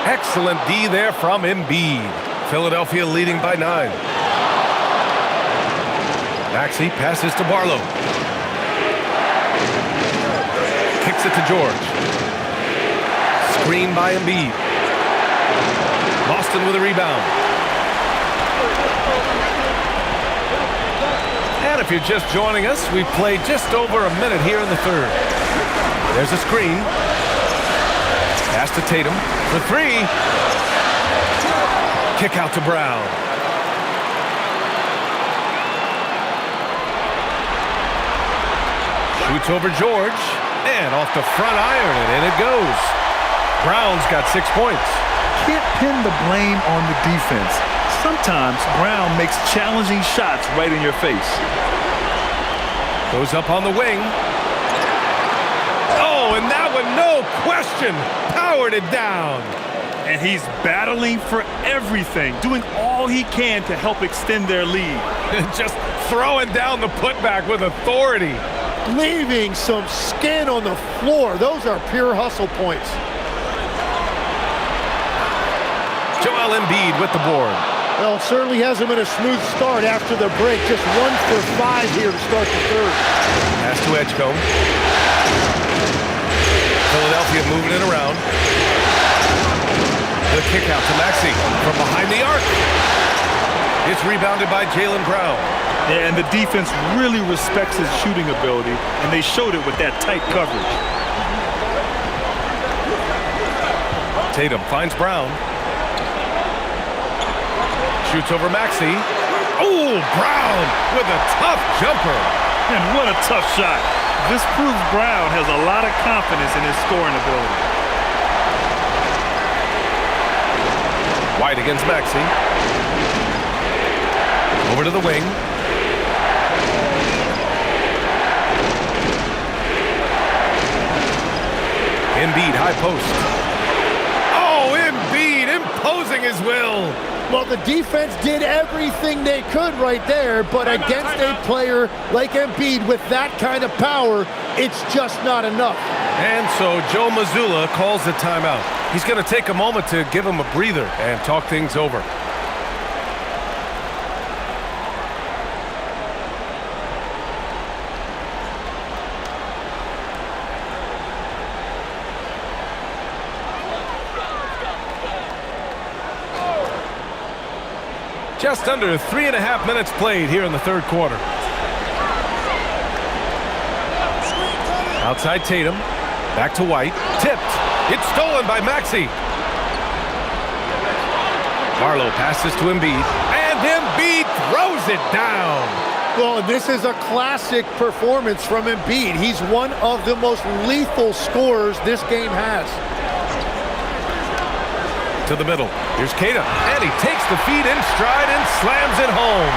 Excellent D there from Embiid. Philadelphia leading by 9. Maxey passes to Barlow. Kicks it to George. Screen by Embiid. Boston with a rebound. And if you're just joining us, we've played just over a minute here in the third. There's a screen. Pass to Tatum for 3. Kick out to Brown. Shoots over George. And off the front iron, and in it goes. Brown's got 6 points. Can't pin the blame on the defense. Sometimes Brown makes challenging shots right in your face. Goes up on the wing. Oh, and that one, no question, powered it down. And he's battling for everything, doing all he can to help extend their lead. Just throwing down the putback with authority. Leaving some skin on the floor. Those are pure hustle points. Joel Embiid with the board. Well, it certainly hasn't been a smooth start after the break. Just 1 for 5 here to start the third. Pass to Edgecombe. Philadelphia moving it around. The kick out to Maxey from behind the arc. It's rebounded by Jaylen Brown. Yeah, and the defense really respects his shooting ability, and they showed it with that tight coverage. Tatum finds Brown. Shoots over Maxey. Oh, Brown with a tough jumper. And what a tough shot. This proves Brown has a lot of confidence in his scoring ability. White against Maxey. Over to the wing. Embiid, high post. Oh, Embiid imposing his will. Well, the defense did everything they could right there, but against a player like Embiid with that kind of power, it's just not enough. And so Joe Mazzulla calls the timeout. He's going to take a moment to give him a breather and talk things over. Just under 3.5 minutes played here in the third quarter. Outside Tatum. Back to White. Tipped. It's stolen by Maxey. Barlow passes to Embiid. And Embiid throws it down. Well, this is a classic performance from Embiid. He's one of the most lethal scorers this game has. To the middle. Here's Keita. And he takes the feed in stride and slams it home.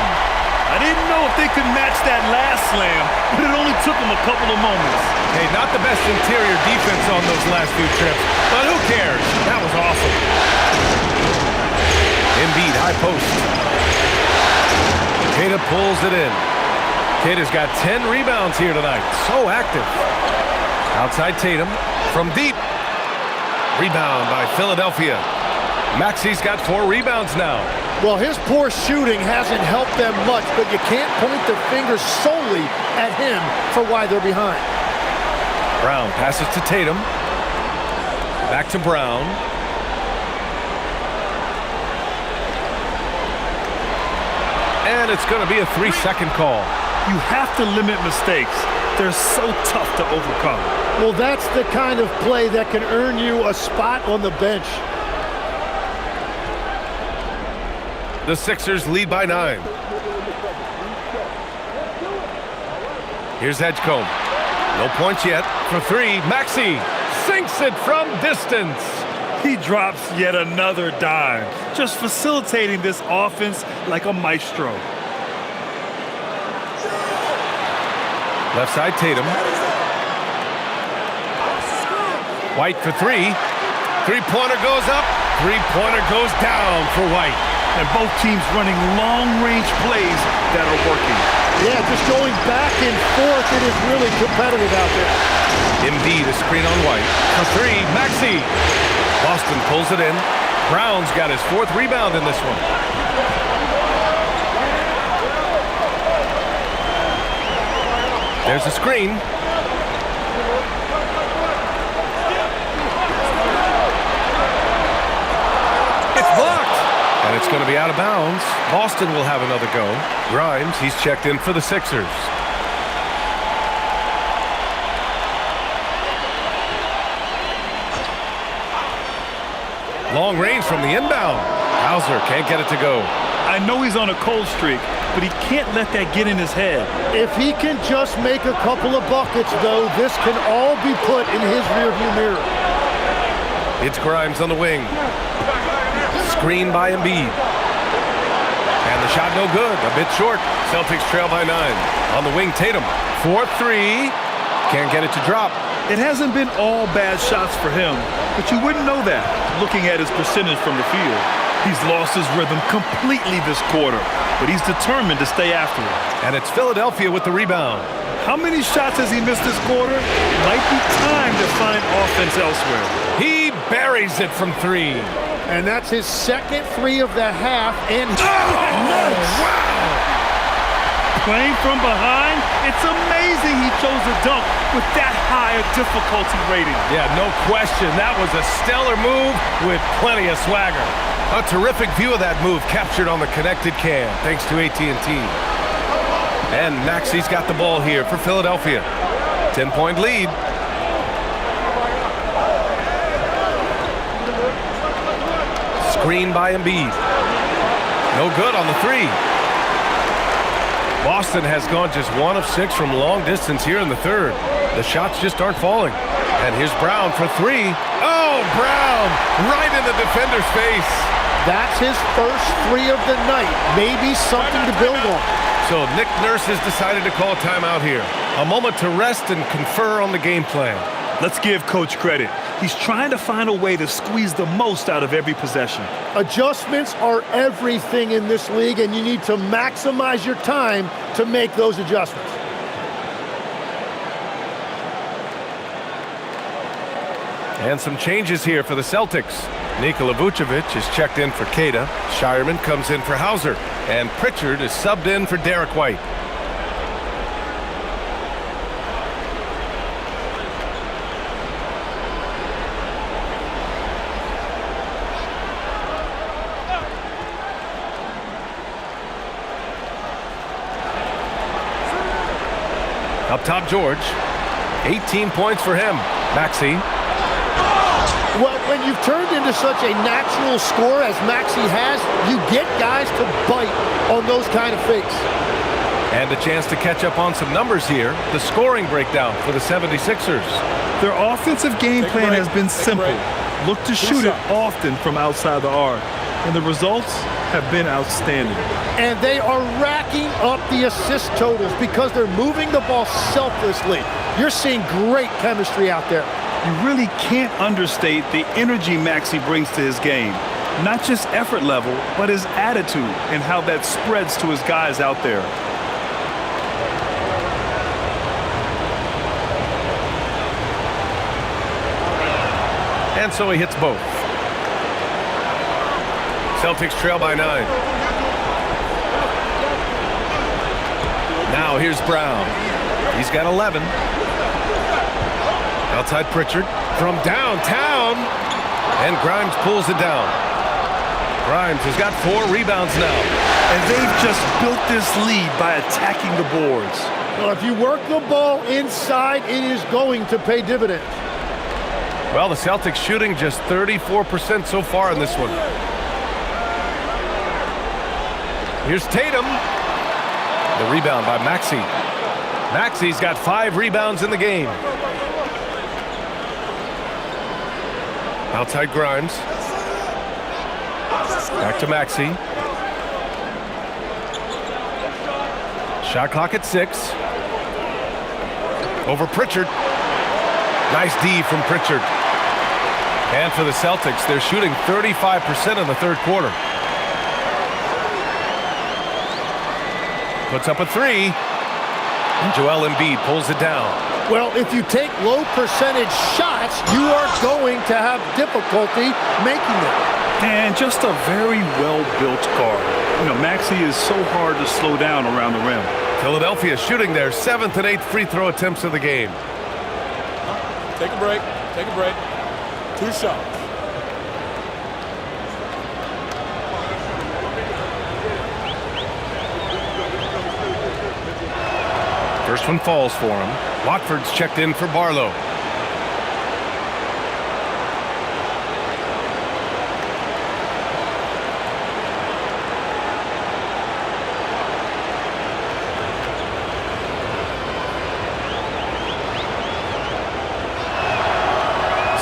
I didn't know if they could match that last slam, but it only took them a couple of moments. Hey, not the best interior defense on those last few trips, but who cares? That was awesome. Embiid, high post. Keita pulls it in. Keita's got 10 rebounds here tonight. So active. Outside Tatum. From deep. Rebound by Philadelphia. Maxi's got 4 rebounds now. Well, his poor shooting hasn't helped them much, but you can't point the finger solely at him for why they're behind. Brown passes to Tatum. Back to Brown. And it's going to be a 3-second call. You have to limit mistakes. They're so tough to overcome. Well, that's the kind of play that can earn you a spot on the bench. The Sixers lead by 9. Here's Edgecombe. No points yet. For 3, Maxey sinks it from distance. He drops yet another dime, just facilitating this offense like a maestro. Left side, Tatum. White for 3. Three-pointer goes up. Three-pointer goes down for White. And both teams running long-range plays that are working. Yeah, just going back and forth. It is really competitive out there. Embiid, a screen on White. For 3, Maxey. Boston pulls it in. Brown's got his 4th rebound in this one. There's a screen. It's blocked. And it's going to be out of bounds. Boston will have another go. Grimes, he's checked in for the Sixers. Long range from the inbound. Hauser can't get it to go. I know he's on a cold streak, but he can't let that get in his head. If he can just make a couple of buckets, though, this can all be put in his rearview mirror. It's Grimes on the wing. Screen by Embiid. And the shot no good. A bit short. Celtics trail by 9. On the wing, Tatum. 4-3. Can't get it to drop. It hasn't been all bad shots for him, but you wouldn't know that looking at his percentage from the field. He's lost his rhythm completely this quarter, but he's determined to stay after it. And it's Philadelphia with the rebound. How many shots has he missed this quarter? Might be time to find offense elsewhere. He buries it from 3. And that's his 2nd 3 of the half. And wow! Playing from behind, it's amazing he chose a dunk with that high a difficulty rating. Yeah, no question. That was a stellar move with plenty of swagger. A terrific view of that move captured on the connected cam, thanks to AT&T. And Maxey's got the ball here for Philadelphia. 10-point lead. Screen by Embiid. No good on the 3. Boston has gone just 1 of 6 from long distance here in the 3rd. The shots just aren't falling. And here's Brown for 3. Oh, Brown! Right in the defender's face. That's his first 3 of the night. Maybe something to build on. So Nick Nurse has decided to call a timeout here. A moment to rest and confer on the game plan. Let's give Coach credit. He's trying to find a way to squeeze the most out of every possession. Adjustments are everything in this league, and you need to maximize your time to make those adjustments. And some changes here for the Celtics. Nikola Vucevic is checked in for Keita. Shireman comes in for Hauser. And Pritchard is subbed in for Derek White. Up top, George. 18 points for him. Maxey. Well, when you've turned into such a natural scorer as Maxey has, you get guys to bite on those kind of fakes. And a chance to catch up on some numbers here. The scoring breakdown for the 76ers. Their offensive game plan has been simple. look to shoot it often from outside the arc, and the results have been outstanding. And they are racking up the assist totals because they're moving the ball selflessly. You're seeing great chemistry out there. You really can't understate the energy Maxey brings to his game. Not just effort level, but his attitude and how that spreads to his guys out there. And so he hits both. Celtics trail by 9. Now here's Brown. He's got 11. Outside Pritchard from downtown. And Grimes pulls it down. Grimes has got 4 rebounds now. And they've just built this lead by attacking the boards. Well, if you work the ball inside, it is going to pay dividends. Well, the Celtics shooting just 34% so far in this one. Here's Tatum. The rebound by Maxey. Maxey's got 5 rebounds in the game. Outside Grimes. Back to Maxey. Shot clock at 6. Over Pritchard. Nice D from Pritchard. And for the Celtics, they're shooting 35% in the third quarter. Puts up a 3. And Joel Embiid pulls it down. Well, if you take low percentage shots, you are going to have difficulty making them. And just a very well-built guard. You know, Maxey is so hard to slow down around the rim. Philadelphia shooting their 7th and 8th free throw attempts of the game. Take a break. Take a break. 2 shots. First one falls for him. Watford's checked in for Barlow.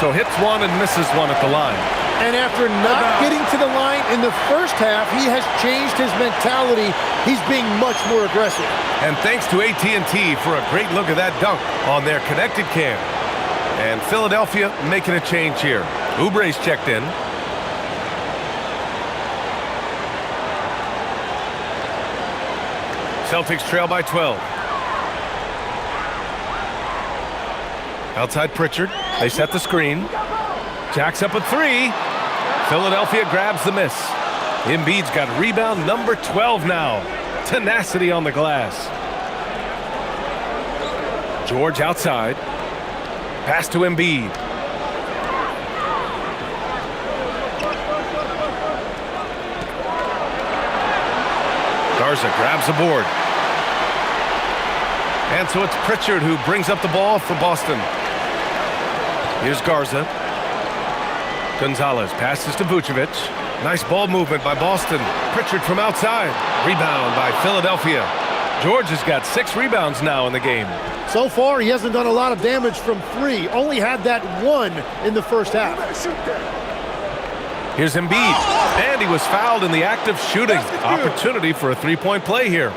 So hits one and misses one at the line. And after not getting to the line in the first half, he has changed his mentality. He's being much more aggressive. And thanks to AT&T for a great look at that dunk on their connected cam. And Philadelphia making a change here. Oubre's checked in. Celtics trail by 12. Outside Pritchard. They set the screen. Jacks up a 3. Philadelphia grabs the miss. Embiid's got rebound number 12 now. Tenacity on the glass. George outside. Pass to Embiid. Garza grabs the board. And so it's Pritchard who brings up the ball for Boston. Here's Garza. Gonzalez passes to Vucevic. Nice ball movement by Boston. Pritchard from outside. Rebound by Philadelphia. George has got 6 rebounds now in the game. So far, he hasn't done a lot of damage from 3. Only had that 1 in the first half. Here's Embiid. And he was fouled in the act of shooting. Opportunity for a 3-point play here.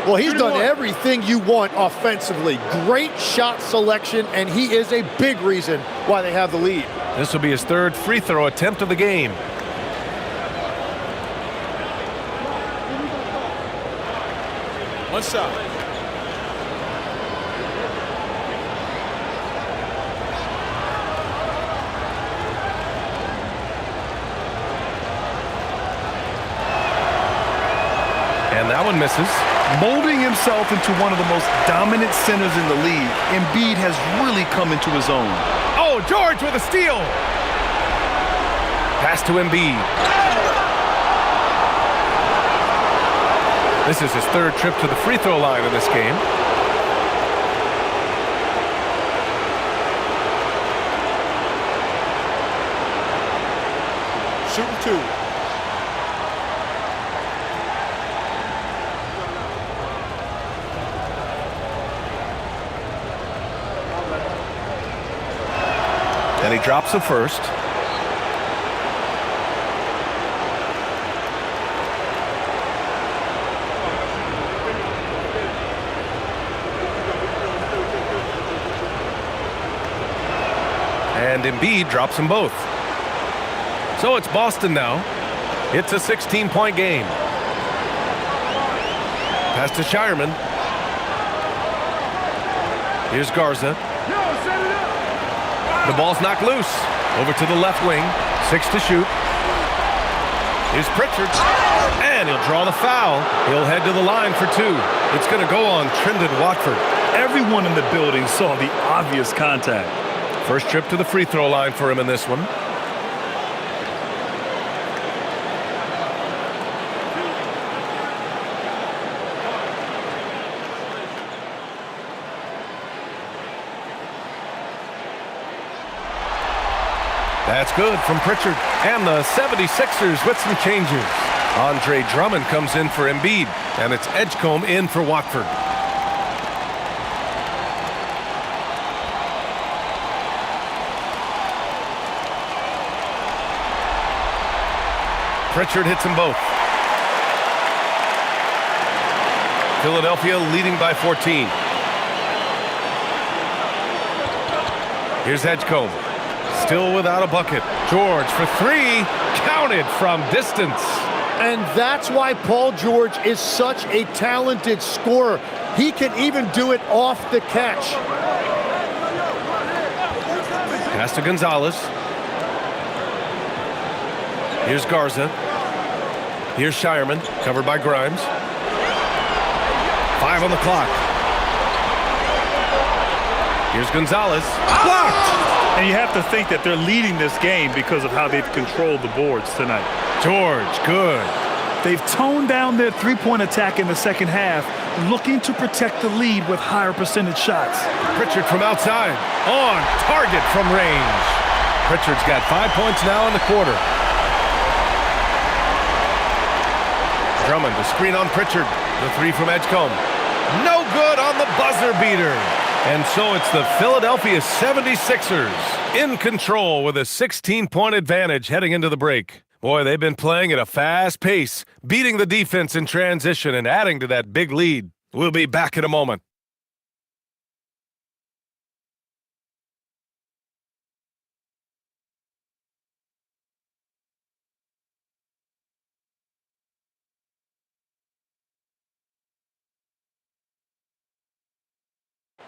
Well, he's done everything you want offensively. Great shot selection, and he is a big reason why they have the lead. This will be his 3rd free throw attempt of the game. One shot. And that one misses. Molding himself into one of the most dominant centers in the league, Embiid has really come into his own. Oh, George with a steal. Pass to Embiid. This is his 3rd trip to the free throw line in this game. Shooting 2. And he drops the first. and Embiid drops them both. So it's Boston now. It's a 16-point game. Pass to Shireman. Here's Garza. The ball's knocked loose. Over to the left wing. 6 to shoot. Here's Pritchard. And he'll draw the foul. He'll head to the line for 2. It's going to go on Trendon Watford. Everyone in the building saw the obvious contact. First trip to the free throw line for him in this one. That's good from Pritchard. And the 76ers with some changes. Andre Drummond comes in for Embiid, and it's Edgecombe in for Watford. Pritchard hits them both. Philadelphia leading by 14. Here's Edgecombe. Still without a bucket. George for 3. Counted from distance. And that's why Paul George is such a talented scorer. He can even do it off the catch. Pass to Gonzalez. Here's Garza. Here's Shireman, covered by Grimes. 5 on the clock. Here's Gonzalez. Blocked! And you have to think that they're leading this game because of how they've controlled the boards tonight. George, good. They've toned down their three-point attack in the second half, looking to protect the lead with higher percentage shots. Pritchard from outside. On target from range. Pritchard's got 5 points now in the quarter. Drummond, the screen on Pritchard. The 3 from Edgecombe. No good on the buzzer beater. And so it's the Philadelphia 76ers in control with a 16-point advantage heading into the break. Boy, they've been playing at a fast pace, beating the defense in transition and adding to that big lead. We'll be back in a moment.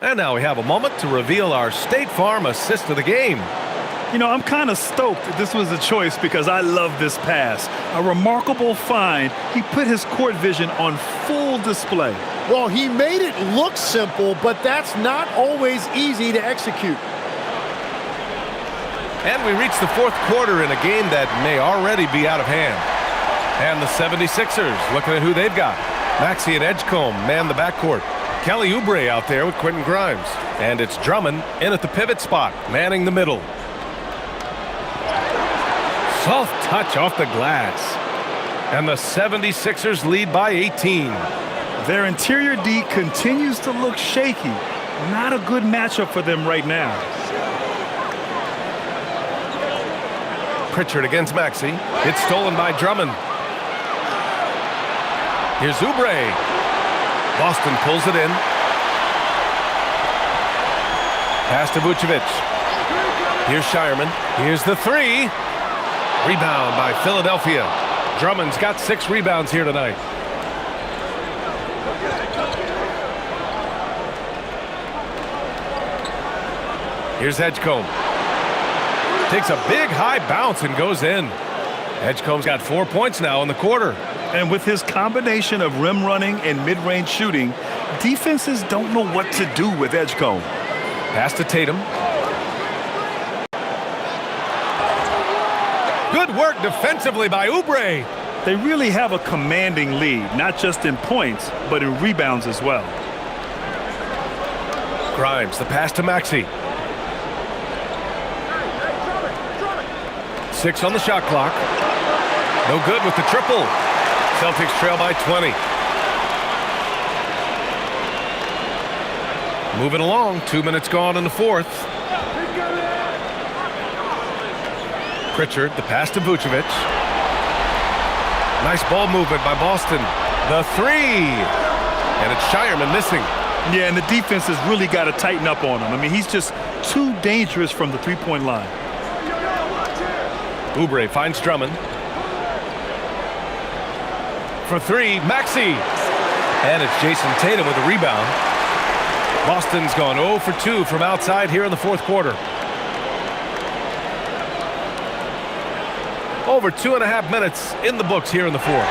And now we have a moment to reveal our State Farm assist of the game. You know, I'm kind of stoked that this was a choice because I love this pass. A remarkable find. He put his court vision on full display. Well, he made it look simple, but that's not always easy to execute. And we reach the fourth quarter in a game that may already be out of hand. And the 76ers looking at who they've got. Maxey and Edgecombe man the backcourt. Kelly Oubre out there with Quentin Grimes. And it's Drummond in at the pivot spot, manning the middle. Soft touch off the glass. And the 76ers lead by 18. Their interior D continues to look shaky. Not a good matchup for them right now. Pritchard against Maxey. It's stolen by Drummond. Here's Oubre. Boston pulls it in. Pass to Vucevic. Here's Shireman. Here's the 3. Rebound by Philadelphia. Drummond's got 6 rebounds here tonight. Here's Edgecombe. Takes a big high bounce and goes in. Edgecombe's got 4 points now in the quarter. And with his combination of rim running and mid-range shooting, defenses don't know what to do with Edgecombe. Pass to Tatum. Good work defensively by Oubre. They really have a commanding lead, not just in points, but in rebounds as well. Grimes, the pass to Maxey. 6 on the shot clock. No good with the triple. Celtics trail by 20. Moving along, 2 minutes gone in the fourth. Pritchard, the pass to Vucevic. Nice ball movement by Boston. The 3. And it's Shireman missing. Yeah, and the defense has really got to tighten up on him. I mean, he's just too dangerous from the three-point line. Oubre finds Drummond. For three, Maxey. And it's Jason Tatum with a rebound. Boston's gone 0 for 2 from outside here in the fourth quarter. Over 2.5 minutes in the books here in the fourth.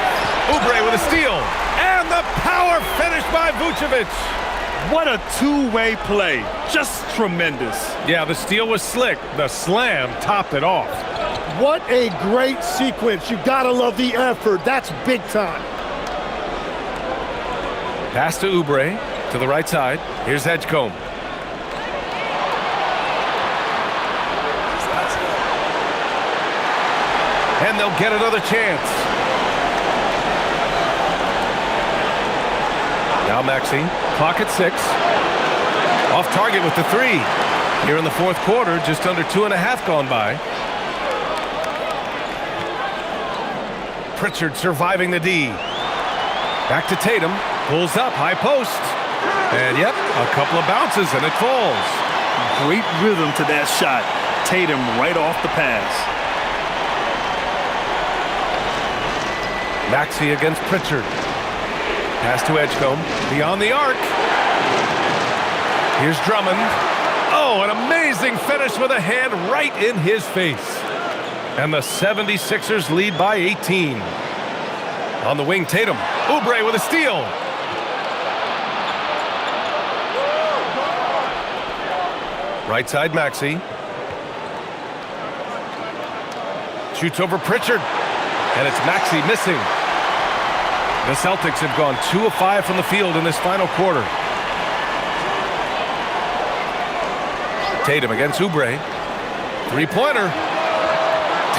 Oubre with a steal. And the power finish by Vucevic. What a two-way play. Just tremendous. Yeah, the steal was slick. The slam topped it off. What a great sequence. You gotta love the effort. That's big time. Pass to Oubre to the right side. Here's Edgecombe. And they'll get another chance. Now Maxey, clock at 6. Off target with the 3. Here in the fourth quarter, just under 2.5 gone by. Pritchard surviving the D. Back to Tatum, pulls up, high post. And yep, a couple of bounces and it falls. Great rhythm to that shot. Tatum right off the pass. Maxey against Pritchard. Pass to Edgecombe, beyond the arc. Here's Drummond. Oh, an amazing finish with a hand right in his face. And the 76ers lead by 18. On the wing, Tatum. Oubre with a steal. Right side, Maxey. Shoots over Pritchard. And it's Maxey missing. The Celtics have gone 2 of 5 from the field in this final quarter. Tatum against Oubre. Three-pointer.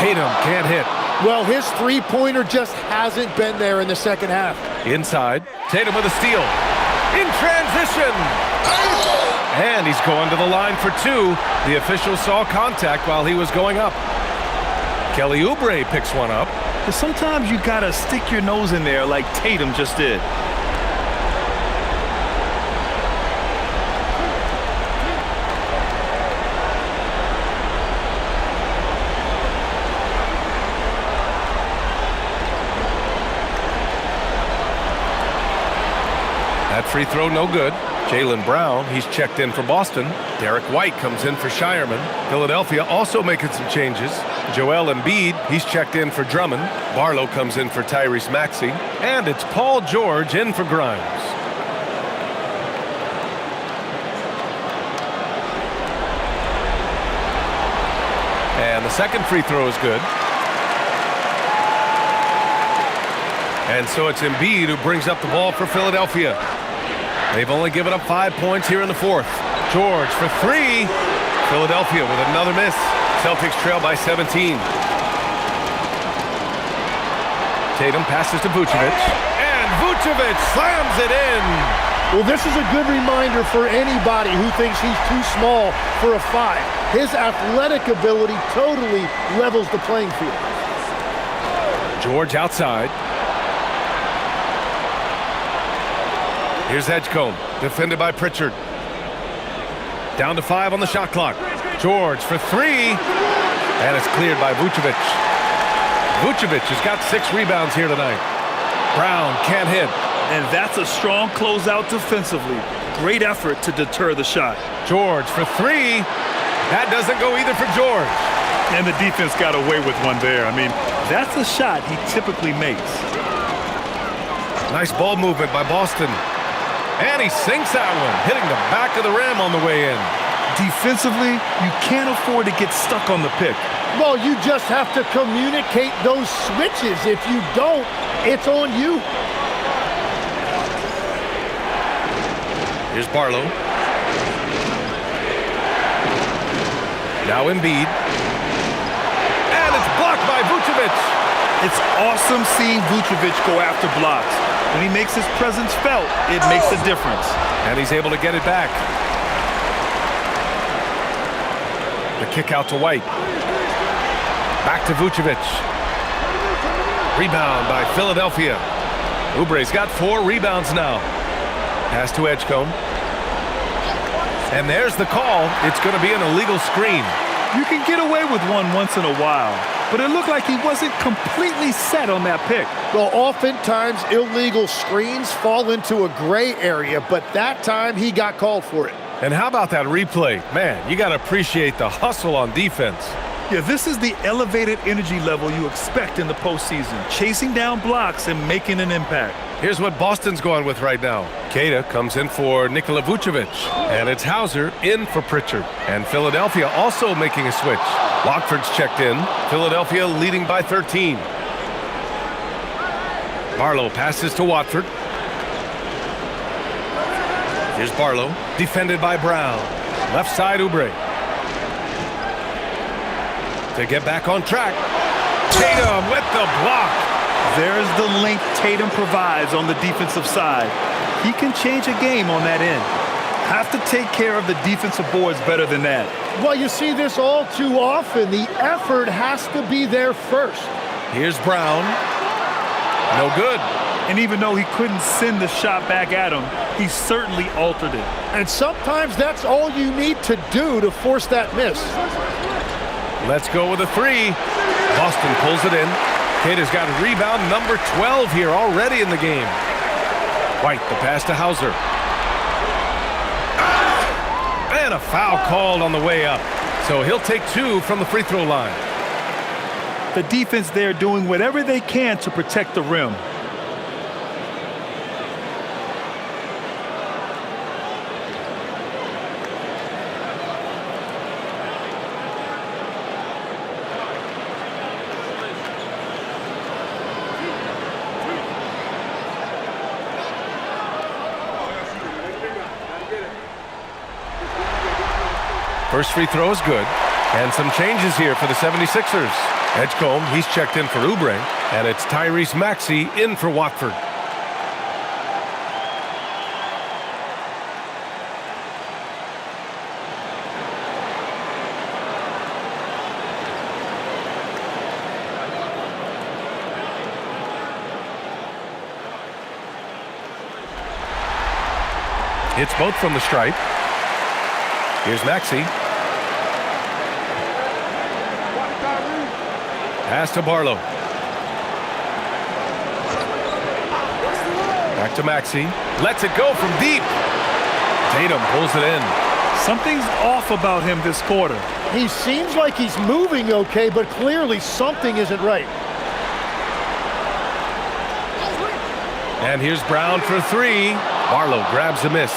Tatum can't hit. Well, his three-pointer just hasn't been there in the second half. Inside. Tatum with a steal. In transition. And he's going to the line for 2. The official saw contact while he was going up. Kelly Oubre picks one up. But sometimes you gotta stick your nose in there like Tatum just did. That free throw no good. Jaylen Brown, he's checked in for Boston. Derek White comes in for Shireman. Philadelphia also making some changes. Joel Embiid, he's checked in for Drummond. Barlow comes in for Tyrese Maxey. And it's Paul George in for Grimes. And the second free throw is good. And so it's Embiid who brings up the ball for Philadelphia. They've only given up 5 points here in the fourth. George for 3. Philadelphia with another miss. Celtics trail by 17. Tatum passes to Vucevic. And Vucevic slams it in. Well, this is a good reminder for anybody who thinks he's too small for a 5. His athletic ability totally levels the playing field. George outside. Here's Edgecombe, defended by Pritchard. Down to 5 on the shot clock. George for 3. And it's cleared by Vucevic. Vucevic has got 6 rebounds here tonight. Brown can't hit. And that's a strong closeout defensively. Great effort to deter the shot. George for 3. That doesn't go either for George. And the defense got away with one there. I mean, that's a shot he typically makes. Nice ball movement by Boston. And he sinks that one, hitting the back of the rim on the way in. Defensively, you can't afford to get stuck on the pick. Well, you just have to communicate those switches. If you don't, it's on you. Here's Barlow. Now Embiid. And it's blocked by Vucevic. It's awesome seeing Vucevic go after blocks. When he makes his presence felt, it makes a difference. And he's able to get it back. The kick out to White. Back to Vucevic. Rebound by Philadelphia. Oubre's got 4 rebounds now. Pass to Edgecombe. And there's the call. It's going to be an illegal screen. You can get away with one once in a while. but it looked like he wasn't completely set on that pick. Well, oftentimes illegal screens fall into a gray area, but that time he got called for it. And how about that replay? Man, you got to appreciate the hustle on defense. Yeah, this is the elevated energy level you expect in the postseason, chasing down blocks and making an impact. Here's what Boston's going with right now. Keita comes in for Nikola Vucevic, and it's Hauser in for Pritchard. And Philadelphia also making a switch. Watford's checked in. Philadelphia leading by 13. Barlow passes to Watford. Here's Barlow, defended by Brown. Left side, Oubre. To get back on track. Tatum with the block. There's the length Tatum provides on the defensive side. He can change a game on that end. Have to take care of the defensive boards better than that. Well, you see this all too often. The effort has to be there first. Here's Brown. No good. And even though he couldn't send the shot back at him, he certainly altered it. And sometimes that's all you need to do to force that miss. Let's go with a three. Boston pulls it in. Keita's got rebound number 12 here already in the game. White, the pass to Hauser. And a foul called on the way up. So he'll take 2 from the free throw line. The defense there doing whatever they can to protect the rim. First free throw is good. And some changes here for the 76ers. Edgecombe, he's checked in for Oubre. And it's Tyrese Maxey in for Watford. Hits both from the stripe. Here's Maxey. Pass to Barlow. Back to Maxey. Lets it go from deep. Tatum pulls it in. Something's off about him this quarter. He seems like he's moving okay, but clearly something isn't right. And here's Brown for 3. Barlow grabs a miss.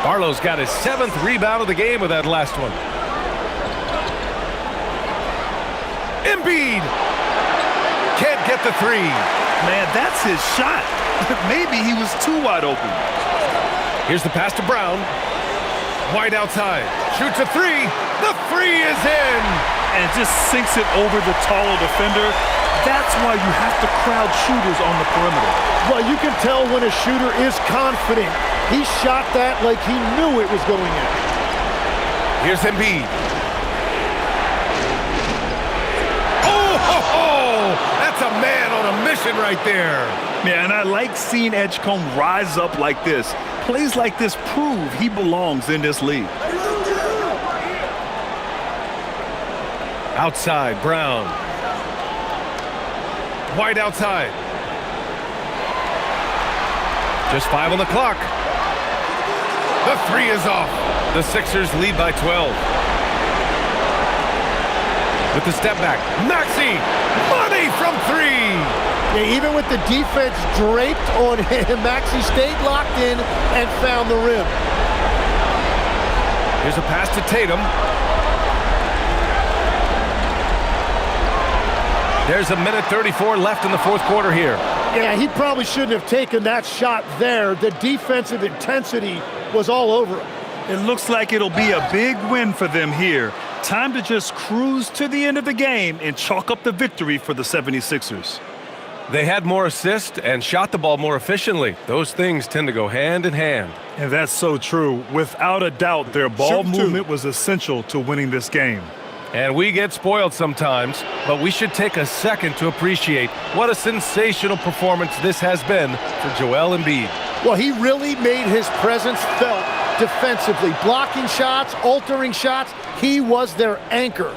Barlow's got his 7th rebound of the game with that last one. Embiid can't get the 3. Man, that's his shot. Maybe he was too wide open. Here's the pass to Brown. Wide outside. Shoots a 3. The 3 is in. And just sinks it over the taller defender. That's why you have to crowd shooters on the perimeter. Well, you can tell when a shooter is confident. He shot that like he knew it was going in. Here's Embiid. Oh, that's a man on a mission right there. Yeah, and I like seeing Edgecombe rise up like this. Plays like this prove he belongs in this league. Outside, Brown. White outside. Just 5 on the clock. The 3 is off. The Sixers lead by 12. With the step back, Maxey, money from 3. Yeah, even with the defense draped on him, Maxey stayed locked in and found the rim. Here's a pass to Tatum. There's 1:34 left in the fourth quarter here. Yeah, he probably shouldn't have taken that shot there. The defensive intensity was all over him. It looks like it'll be a big win for them here. Time to just cruise to the end of the game and chalk up the victory for the 76ers. They had more assists and shot the ball more efficiently. Those things tend to go hand in hand. And that's so true. Without a doubt, their ball movement was essential to winning this game. And we get spoiled sometimes, but we should take a second to appreciate what a sensational performance this has been for Joel Embiid. Well, he really made his presence felt defensively. Blocking shots, altering shots. He was their anchor.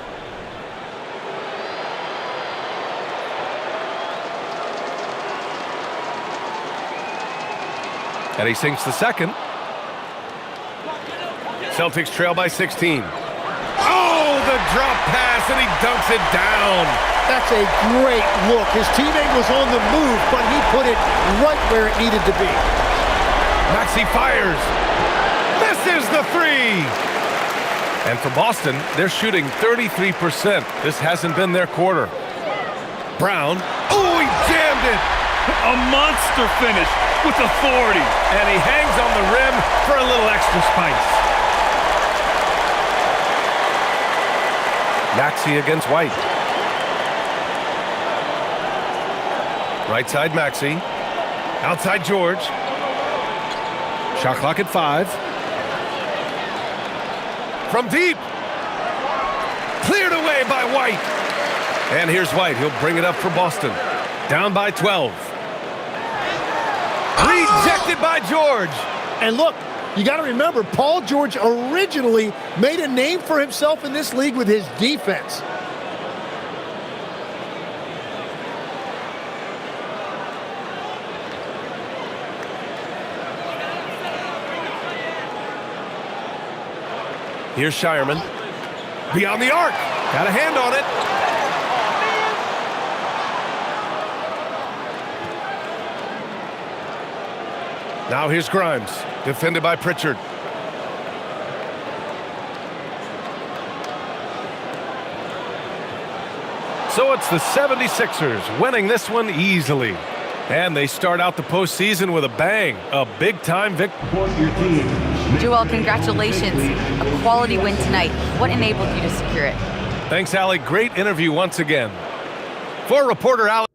And he sinks the second. Celtics trail by 16. Oh, the drop pass, and he dunks it down. That's a great look. His teammate was on the move, but he put it right where it needed to be. Maxey fires. Misses the three. And for Boston, they're shooting 33%. This hasn't been their quarter. Brown. Oh, he jammed it. A monster finish with authority. And he hangs on the rim for a little extra spice. Maxey against White. Right side Maxey. Outside George. Shot clock at 5. From deep. Cleared away by White. And here's White. He'll bring it up for Boston. Down by 12. Rejected by George. And look, you got to remember, Paul George originally made a name for himself in this league with his defense. Here's Shireman. Beyond the arc. Got a hand on it. Now here's Grimes. Defended by Pritchard. So it's the 76ers winning this one easily. And they start out the postseason with a bang. A big-time victory. Joel, congratulations. A quality win tonight. What enabled you to secure it? Thanks, Allie. Great interview once again. For reporter Allie.